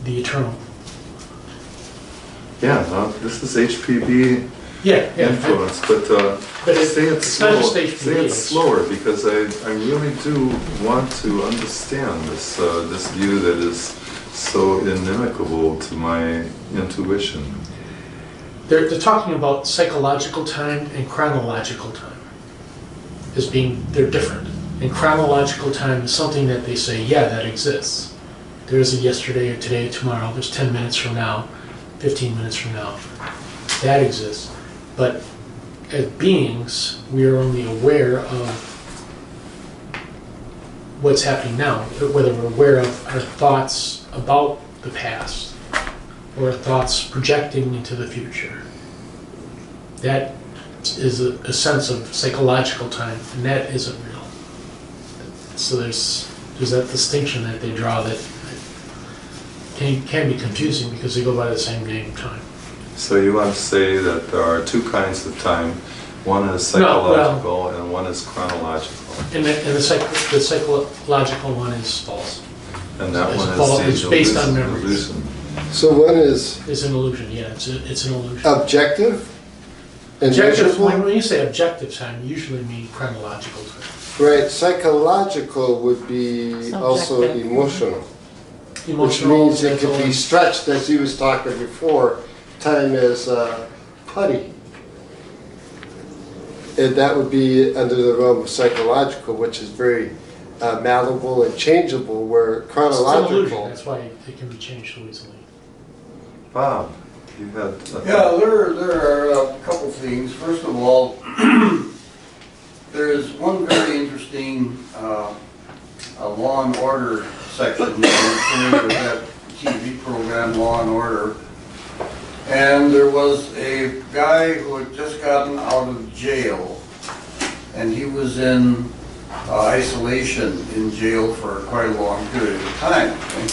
S2: the eternal.
S1: Yeah, no, this is HPB
S2: Yeah, yeah.
S1: influence, but say it's
S2: it's not just
S1: slow.
S2: HPB,
S1: Say it's
S2: it's-
S1: slower, because I really do want to understand this this view that is so inimical to my intuition.
S2: They're talking about psychological time and chronological time as being, they're different. And chronological time is something that they say, yeah, that exists. There is a yesterday, or today, or tomorrow. There's 10 minutes from now, 15 minutes from now. That exists. But as beings, we are only aware of what's happening now, whether we're aware of our thoughts about the past or thoughts projecting into the future. That is a sense of psychological time, and that isn't real. So there's that distinction that they draw that can be confusing because they go by the same name, time.
S1: So you want to say that there are two kinds of time. One is
S2: No,
S1: psychological and one is chronological.
S2: And the psychological one is false.
S1: And that
S2: It's
S1: one
S2: false.
S1: is
S2: It's based on memories.
S1: illusion.
S4: So one is
S2: It's an illusion, yeah, it's an illusion.
S4: objective and
S2: Objective,
S4: measurable.
S2: when you say objective time, you usually mean chronological time.
S4: Right, psychological would be also
S3: Subjective.
S4: emotional, which
S2: Emotional,
S4: means it could
S2: mental,
S4: be stretched, as he was talking before. Time is putty. And that would be under the realm of psychological, which is very malleable and changeable, where
S2: it's an illusion,
S4: chronological.
S2: that's why it can be changed so easily.
S1: Bob, you had
S6: Yeah, there are a couple things. First of all, there is one very interesting Law and Order section in that TV program, Law and Order. And there was a guy who had just gotten out of jail, and he was in isolation in jail for quite a long period of time. Okay?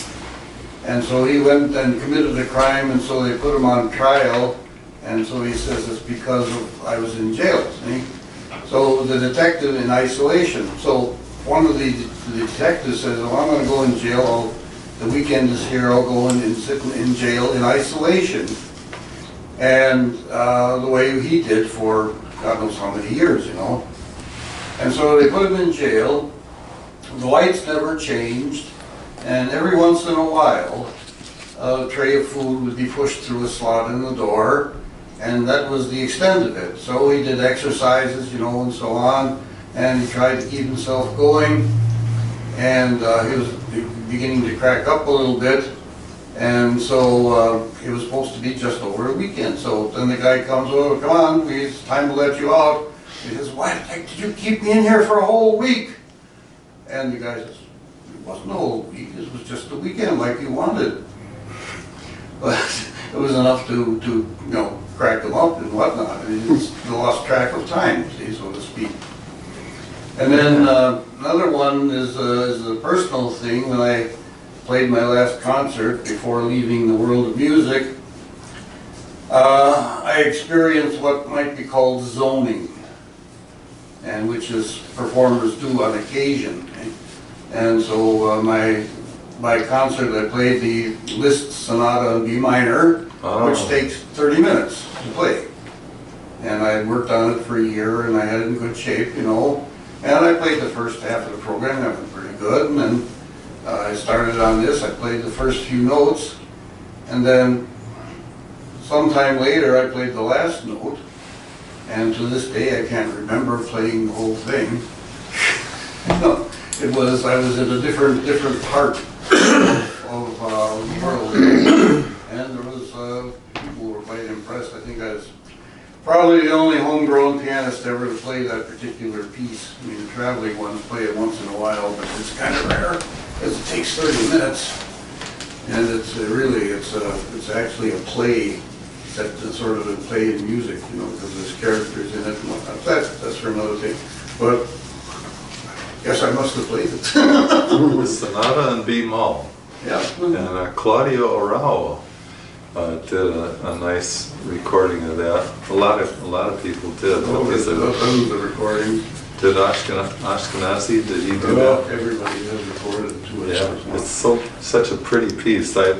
S6: And so he went and committed a crime, and so they put him on trial, and so he says it's because of I was in jail. See? So the detective in isolation, so one of the detectives says, well, I'm going to go in jail, the weekend is here, I'll go in and sit in jail in isolation. And the way he did for God knows how many years, you know. And so they put him in jail, the lights never changed, and every once in a while, a tray of food would be pushed through a slot in the door, and that was the extent of it. So he did exercises, you know, and so on, and he tried to keep himself going, and he was beginning to crack up a little bit, and so it was supposed to be just over a weekend. So then the guy comes over, come on, it's time to let you out. He says, why the heck did you keep me in here for a whole week? And the guy says, it wasn't a whole week, it was just a weekend like you wanted. But it was enough to you know, crack him up and whatnot. And he just lost track of time, see, so to speak. And then another one is a personal thing. When I played my last concert before leaving the world of music, I experienced what might be called zoning, and which is performers do on occasion. And so my concert, I played the Liszt Sonata in B minor, which takes 30 minutes to play. And I worked on it for a year, and I had it in good shape, you know. And I played the first half of the program, that went pretty good. And then I started on this, I played the first few notes, and then sometime later I played the last note. And to this day I can't remember playing the whole thing. I was in a different part of the world, and there was people who were quite impressed. I think I was probably the only homegrown pianist ever to play that particular piece. I mean, the traveling ones play it once in a while, but it's kind of rare because it takes 30 minutes, and it's actually a play that sort of a play in music, you know, because there's characters in it and whatnot. That's for another thing, but. Yes, I must have played it.
S1: the Sonata in B Moll.
S6: Yeah.
S1: And Claudio Arau did a nice recording of that. A lot of people did.
S6: Oh,
S1: because
S6: those are the recordings.
S1: Did Ashkenazi, did he do
S6: Well,
S1: that?
S6: everybody has recorded to it.
S1: Yeah, it's such a pretty piece. I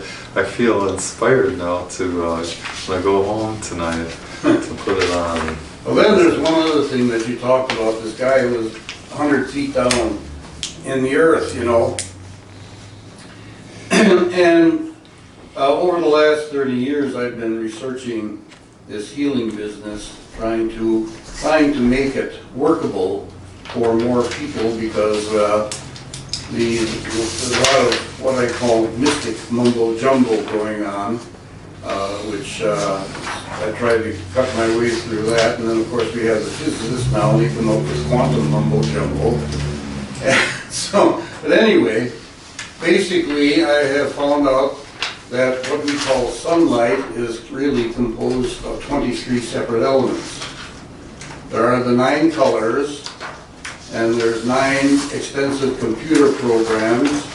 S1: feel inspired now to, when I go home tonight, to put it on.
S6: Well, then there's one other thing that you talked about, this guy who was 100 feet down in the earth, you know. And over the last 30 years, I've been researching this healing business, trying to make it workable for more people, because there's a lot of what I call mystic mumbo jumbo going on, which I tried to cut my way through that, and then of course we have the physicists now, and even though it's quantum mumbo jumbo. So, but anyway, basically I have found out that what we call sunlight is really composed of 23 separate elements. There are the 9 colors, and there's 9 extensive computer programs.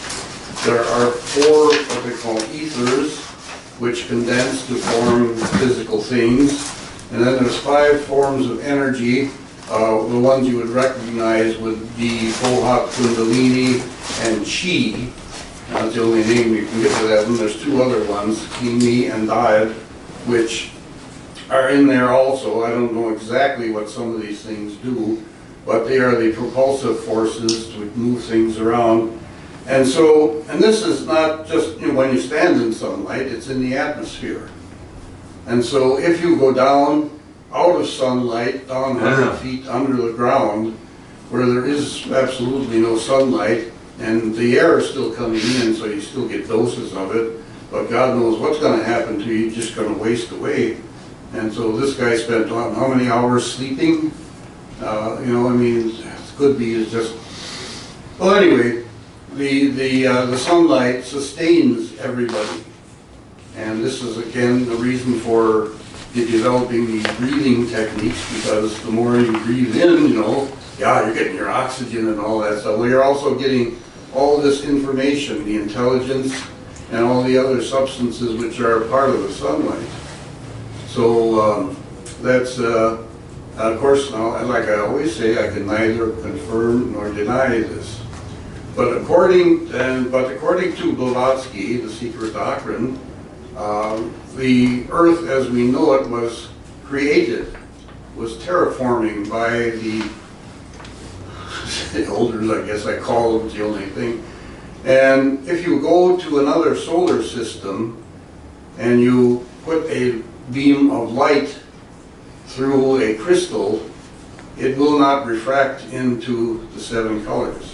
S6: There are 4 what they call ethers, which condense to form physical things. And then there's 5 forms of energy. The ones you would recognize would be Bohat, Kundalini, and Chi. That's the only name you can get to that one. There's 2 other ones, Kimi and Dayad, which are in there also. I don't know exactly what some of these things do, but they are the propulsive forces to move things around. And so, and this is not just, you know, when you stand in sunlight, it's in the atmosphere. And so if you go down out of sunlight, down 100 feet under the ground, where there is absolutely no sunlight, and the air is still coming in, so you still get doses of it, but God knows what's going to happen to you, you're just going to waste away. And so this guy spent how many hours sleeping? You know, I mean, it could be just, well anyway, the sunlight sustains everybody. And this is again the reason for developing these breathing techniques, because the more you breathe in, you know, yeah, you're getting your oxygen and all that stuff. Well, you're also getting all this information, the intelligence, and all the other substances which are part of the sunlight. So that's, of course, now, like I always say, I can neither confirm nor deny this. But according to Blavatsky, the secret doctrine, the Earth as we know it was created, was terraforming by the elders, I guess I call them, the only thing. And if you go to another solar system and you put a beam of light through a crystal, it will not refract into the 7 colors.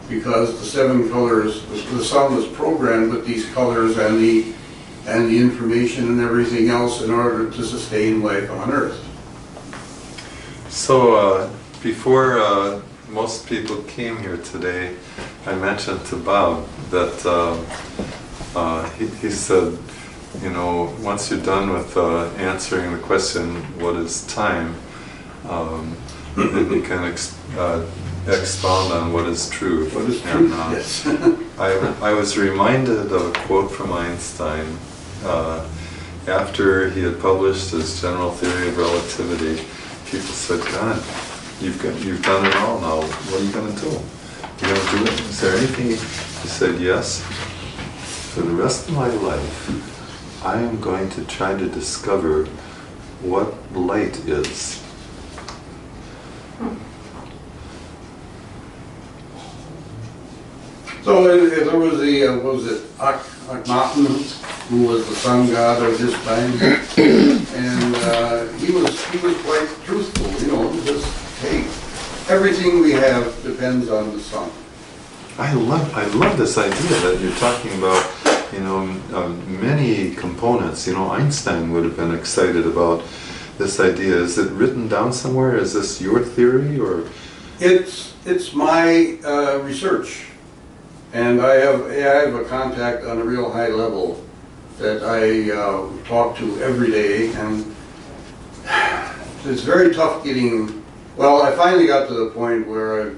S6: Because the 7 colors, the sun was programmed with these colors and the information and everything else in order to sustain life on Earth.
S1: So before most people came here today, I mentioned to Bob that he said, you know, once you're done with answering the question, what is time, then you can expound on what is truth.
S6: What is
S1: and,
S6: truth? Yes.
S1: I was reminded of a quote from Einstein after he had published his general theory of relativity. People said, God, you've done it all now. What are you going to do? You're going to do it? Is there anything? He said, yes. For the rest of my life, I am going to try to discover what light is.
S6: So there was the, what was it, Akhenaten, who was the sun god of his time, and he was quite truthful, you know, just, hey, everything we have depends on the sun.
S1: I love this idea that you're talking about, you know, many components. You know, Einstein would have been excited about this idea. Is it written down somewhere? Is this your theory, or?
S6: It's my research. And I have a contact on a real high level that I talk to every day, and it's very tough getting, well, I finally got to the point where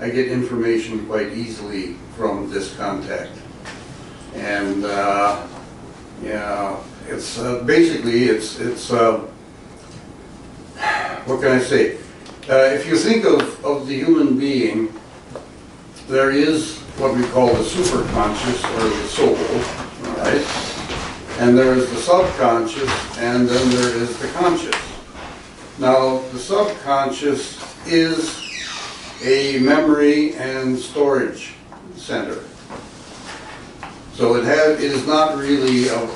S6: I get information quite easily from this contact. And yeah, it's basically, it's what can I say? If you think of the human being, there is what we call the superconscious or the soul, all right? And there is the subconscious, and then there is the conscious. Now, the subconscious is a memory and storage center. So it is not really a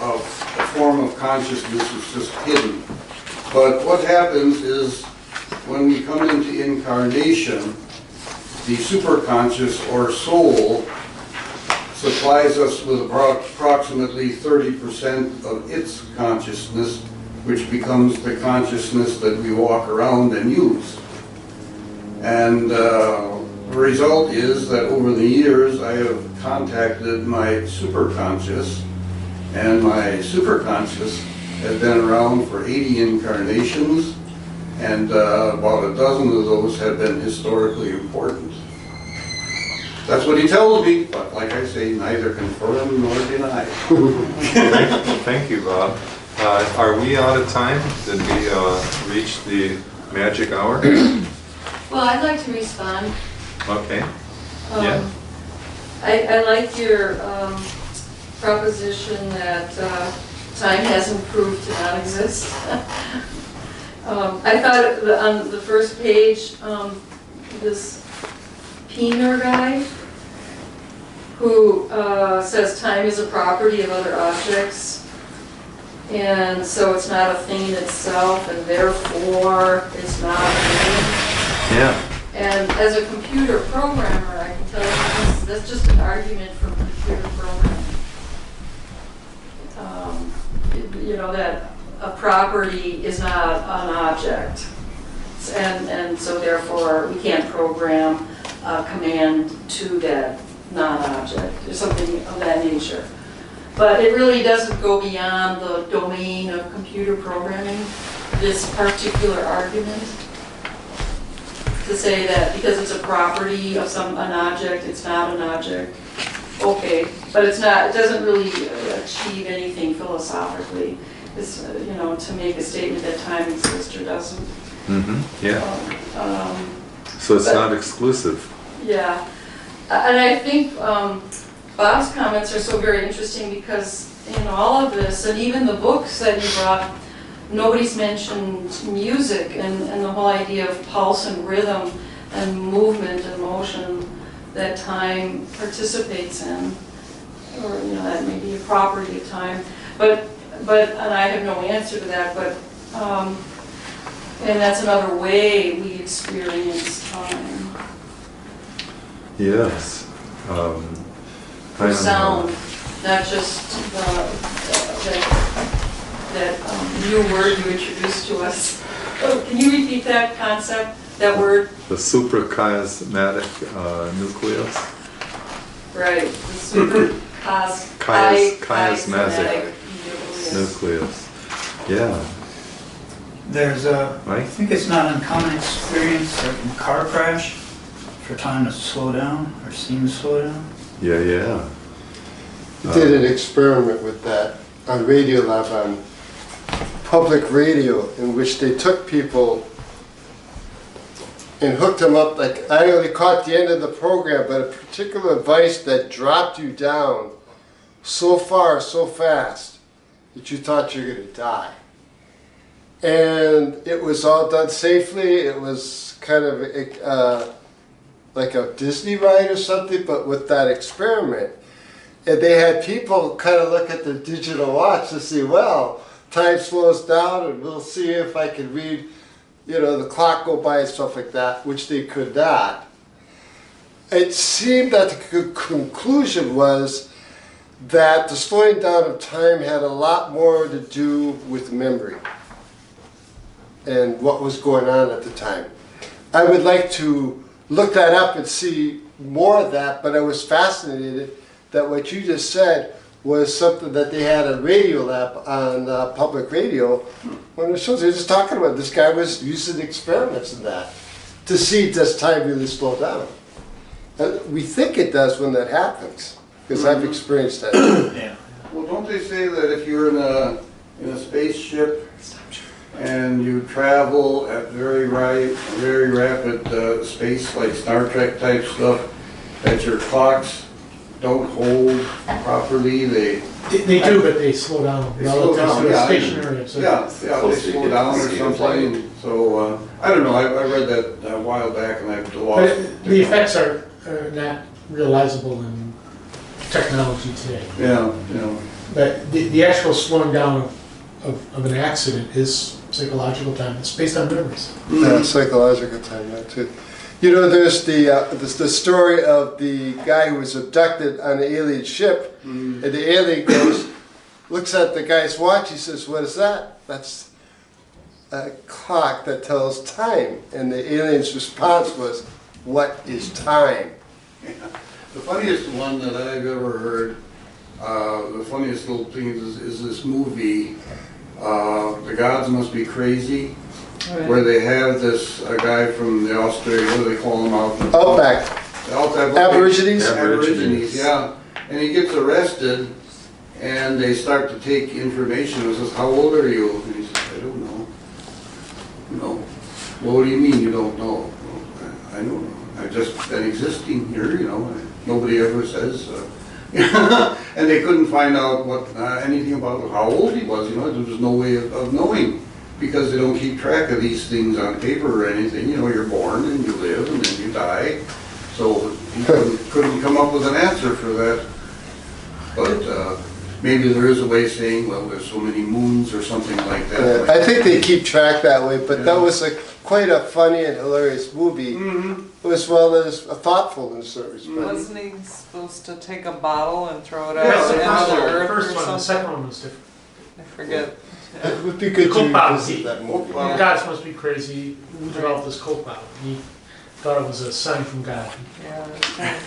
S6: form of consciousness, it's just hidden. But what happens is when we come into incarnation, the superconscious or soul supplies us with approximately 30% of its consciousness, which becomes the consciousness that we walk around and use. And the result is that over the years I have contacted my superconscious, and my superconscious has been around for 80 incarnations, and about a dozen of those have been historically important. That's what he tells me, but like I say, neither confirm nor deny.
S1: Thank you, Bob. Are we out of time? Did we reach the magic hour?
S7: Well, I'd like to respond.
S1: Okay. Yeah.
S7: I like your proposition that time hasn't proved to not exist. I thought on the first page, this Peener guy, who says time is a property of other objects, and so it's not a thing in itself, and therefore it's not a thing.
S1: Yeah.
S7: And as a computer programmer, I can tell you that's just an argument for computer programming. You know, that a property is not an object. And so therefore we can't program a command to that non-object or something of that nature. But it really doesn't go beyond the domain of computer programming, this particular argument. To say that because it's a property of an object, it's not an object. Okay, but it's not. It doesn't really achieve anything philosophically. It's you know, to make a statement that time exists or doesn't.
S1: Mm-hmm. Yeah. So it's not exclusive.
S7: Yeah, and I think Bob's comments are so very interesting because in all of this, and even the books that he brought, nobody's mentioned music and the whole idea of pulse and rhythm and movement and motion that time participates in, or you know, that may be a property of time. But and I have no answer to that. But and that's another way we experience time.
S1: Yes.
S7: For sound, not just that new word you introduced to us. Oh, can you repeat that concept, that word?
S1: The suprachiasmatic nucleus.
S7: Right, the
S1: Chiasmatic nucleus. Yeah.
S8: There's a, I
S1: Right?
S8: think it's not an uncommon experience in a car crash for time to slow down or seem to slow down.
S1: Yeah.
S4: We did an experiment with that on Radiolab on public radio, in which they took people and hooked them up. Like, I only caught the end of the program, but a particular device that dropped you down so far, so fast, that you thought you were going to die. And it was all done safely. It was kind of like a Disney ride or something, but with that experiment. And they had people kind of look at the digital watch to see, well, time slows down and we'll see if I can read, you know, the clock go by and stuff like that, which they could not. It seemed that the conclusion was that the slowing down of time had a lot more to do with memory and what was going on at the time. I would like to look that up and see more of that, but I was fascinated that what you just said was something that they had a Radiolab on public radio. When it shows, they were just talking about this guy was using experiments in that to see does time really slow down. We think it does when that happens, because I've experienced that.
S8: Yeah.
S6: Well, don't they say that if you're in a spaceship and you travel at very rapid space, like Star Trek type stuff, that your clocks don't hold properly.
S2: They do, but they slow down
S6: slow
S2: relative
S6: down,
S2: to
S6: yeah,
S2: a stationary observer.
S6: Yeah, they slow down or something. So I don't know. I read that a while back, and I've lost.
S2: But the effects are not realizable in technology today.
S6: Yeah.
S2: But the actual slowing down of an accident is psychological time. It's based on memories.
S4: Yeah, psychological time, that's it. You know, there's the story of the guy who was abducted on an alien ship, and the alien goes, looks at the guy's watch, he says, "What is that?" "That's a clock that tells time." And the alien's response was, "What is time?"
S6: Yeah. The funniest one that I've ever heard, the funniest little thing is this movie, The Gods Must Be Crazy, where they have this guy from the Australia, what do they call him out?
S4: Outback. Aborigines?
S6: Aborigines, yeah. And he gets arrested, and they start to take information. It says, "How old are you?" And he says, "I don't know." "No." "Well, what do you mean you don't know?" "Well, I don't know. I've just been existing here, Nobody ever says. And they couldn't find out anything about how old he was, There was no way of knowing, because they don't keep track of these things on paper or anything. You're born and you live and then you die. So he couldn't come up with an answer for that. But maybe there is a way of saying, well, there's so many moons or something like that.
S4: I think they keep track that way, but that was quite a funny and hilarious movie, as well as thoughtful in certain respects.
S5: Wasn't he supposed to take a bottle and throw it out
S2: Yeah,
S5: into the
S2: the
S5: earth
S2: first
S5: or
S2: one, the
S5: something?
S2: second one was different.
S5: I forget.
S4: It would be good
S2: The Coke
S4: to
S2: bottle.
S4: revisit that movie.
S5: Yeah.
S2: Gods must be crazy. Who developed this Coke bottle? He thought it was a sign from God.
S5: Yeah, that's right.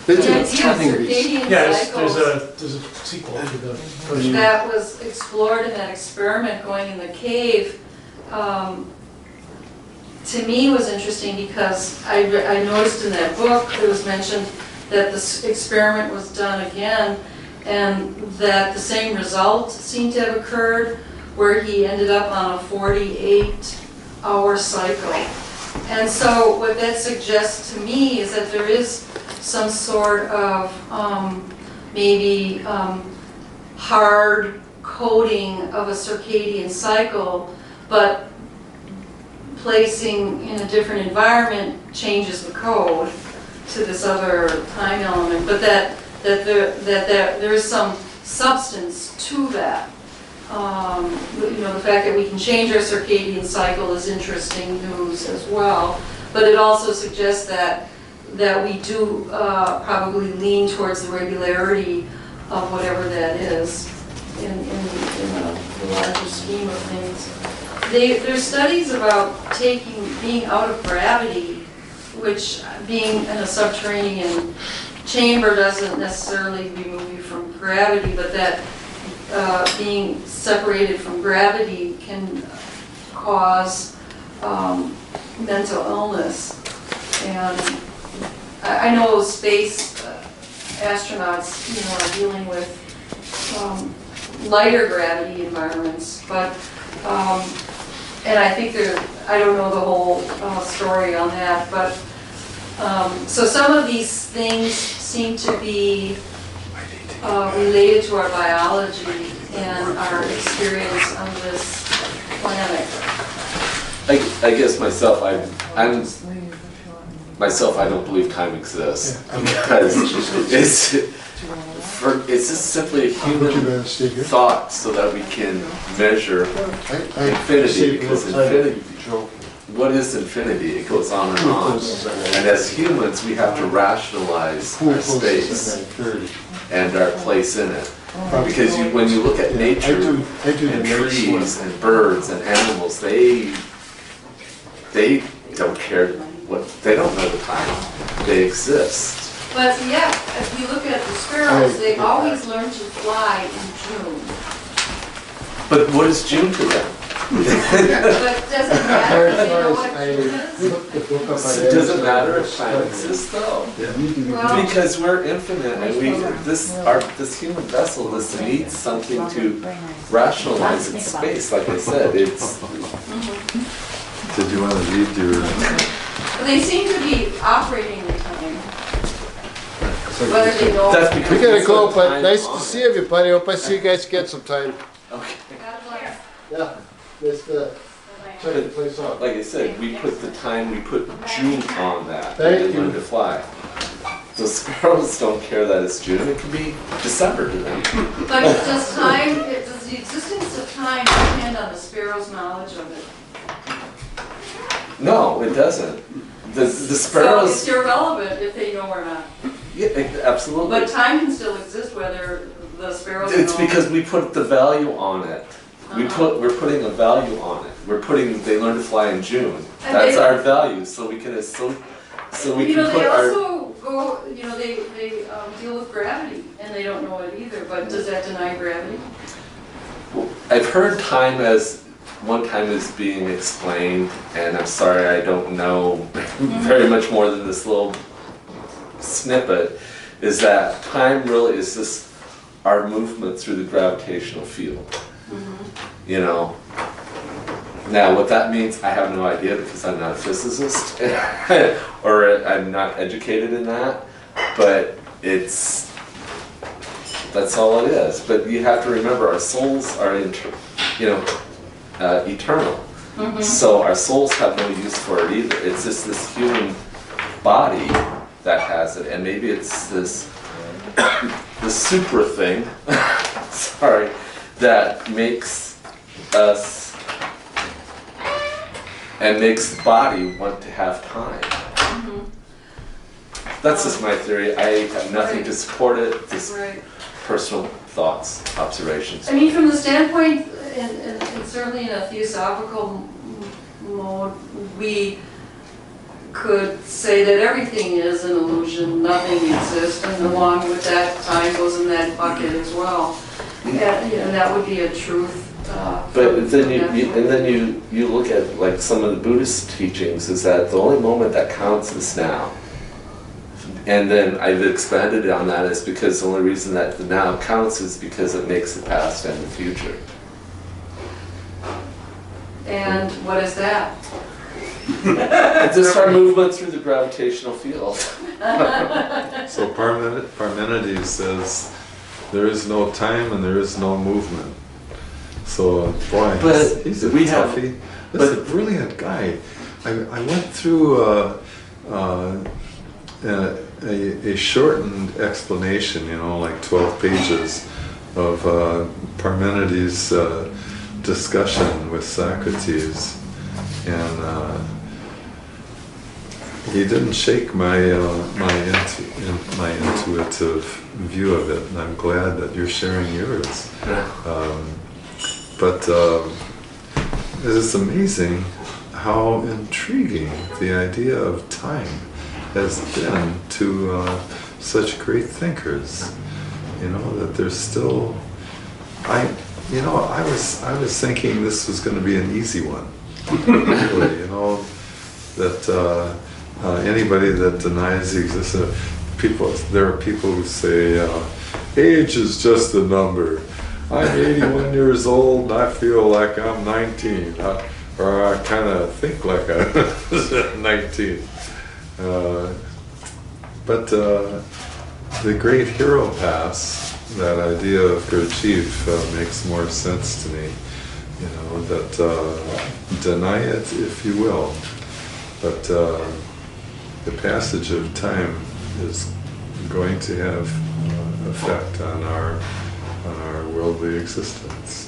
S4: They
S7: The
S4: did
S7: idea of
S4: stunning research.
S7: circadian
S2: Yeah,
S7: cycles
S2: there's a sequel to the first.
S7: that was explored in that experiment going in the cave, to me was interesting because I noticed in that book it was mentioned that this experiment was done again and that the same result seemed to have occurred, where he ended up on a 48-hour cycle. And so what that suggests to me is that there is some sort of maybe hard coding of a circadian cycle, but placing in a different environment changes the code to this other time element, but that there is some substance to that. The fact that we can change our circadian cycle is interesting news as well, but it also suggests that we do probably lean towards the regularity of whatever that is in the larger scheme of things. There's studies about being out of gravity, which being in a subterranean chamber doesn't necessarily remove you from gravity, but that being separated from gravity can cause mental illness. And I know space astronauts, are dealing with lighter gravity environments, but and I think I don't know the whole story on that, but so some of these things seem to be related to our biology and our experience on this planet.
S9: I guess myself, I don't believe time exists, because it's just simply a human thought so that we can measure infinity, because infinity, what is infinity? It goes on and on. And as humans, we have to rationalize our space and our place in it. Because when you look at nature and trees and birds and animals, they don't care they don't know the time. They exist.
S7: But yeah, if you look at the sparrows, they always learn to fly in June.
S9: But what is June to them?
S7: But does it matter if they know what
S4: I
S7: June is?
S4: looked the book up on
S9: Does it
S4: Amazon.
S9: matter if time exists though?
S7: Well,
S9: Because we're infinite and this human vessel needs something to rationalize its space, like I said. It's
S1: Did you want to read your?
S7: they seem to be operating the time. Whether they know.
S9: that's because
S4: We gotta
S9: we
S4: go,
S9: put
S4: but
S9: time
S4: nice to
S9: on
S4: see
S9: it.
S4: everybody. Hope I see you guys again sometime.
S9: Okay.
S7: God bless.
S4: Yeah, nice to check the place out.
S9: Like I said, we put the time, we put June on that.
S4: Thank
S9: They
S4: you.
S9: learn to fly. So sparrows don't care that it's June. It can be December to them.
S7: But does the existence of time depend on the sparrow's knowledge of it?
S9: No, it doesn't. The
S7: So
S9: sparrows.
S7: it's irrelevant if they know or not.
S9: Yeah, absolutely.
S7: But time can still exist whether the sparrows know.
S9: It's because we put the value on it. We're putting a value on it. They learn to fly in June.
S7: And
S9: That's
S7: they-
S9: our value. So we can we
S7: You know,
S9: can
S7: they
S9: put our.
S7: also go, you know, they deal with gravity and they don't know it either, but does that deny gravity?
S9: I've heard time as one time is being explained, and I'm sorry I don't know very much more than this little snippet. Is that time really is just our movement through the gravitational field? You know. Now, what that means, I have no idea because I'm not a physicist or I'm not educated in that, but that's all it is. But you have to remember, our souls are, eternal. So our souls have no use for it either. It's just this human body that has it, and maybe it's this super thing, sorry, that makes us and makes the body want to have time. That's just my theory. I have nothing to support it, just personal thoughts, observations.
S7: I mean, from the standpoint, and certainly in a theosophical mode, we could say that everything is an illusion, nothing exists, and along with that, time goes in that bucket as well. And that would be a truth.
S9: But then you look at like some of the Buddhist teachings is that the only moment that counts is now. And then I've expanded it on that is because the only reason that the now counts is because it makes the past and the future.
S7: And what is that?
S9: It's just our movement through the gravitational field.
S1: So Parmenides says there is no time and there is no movement. So boy, he's a toughie. This is a brilliant guy. I went through a shortened explanation, like 12 pages of Parmenides' discussion with Socrates, and he didn't shake my intuitive view of it, and I'm glad that you're sharing yours. But it's amazing how intriguing the idea of time has been to such great thinkers. That there's still. I was thinking this was going to be an easy one. Really, that anybody that denies the existence of people, there are people who say age is just a number. I'm 81 years old and I feel like I'm 19, or I kind of think like I'm 19. But the great hero pass, that idea of Gurdjieff makes more sense to me. That deny it if you will, but the passage of time is going to have effect on our worldly existence.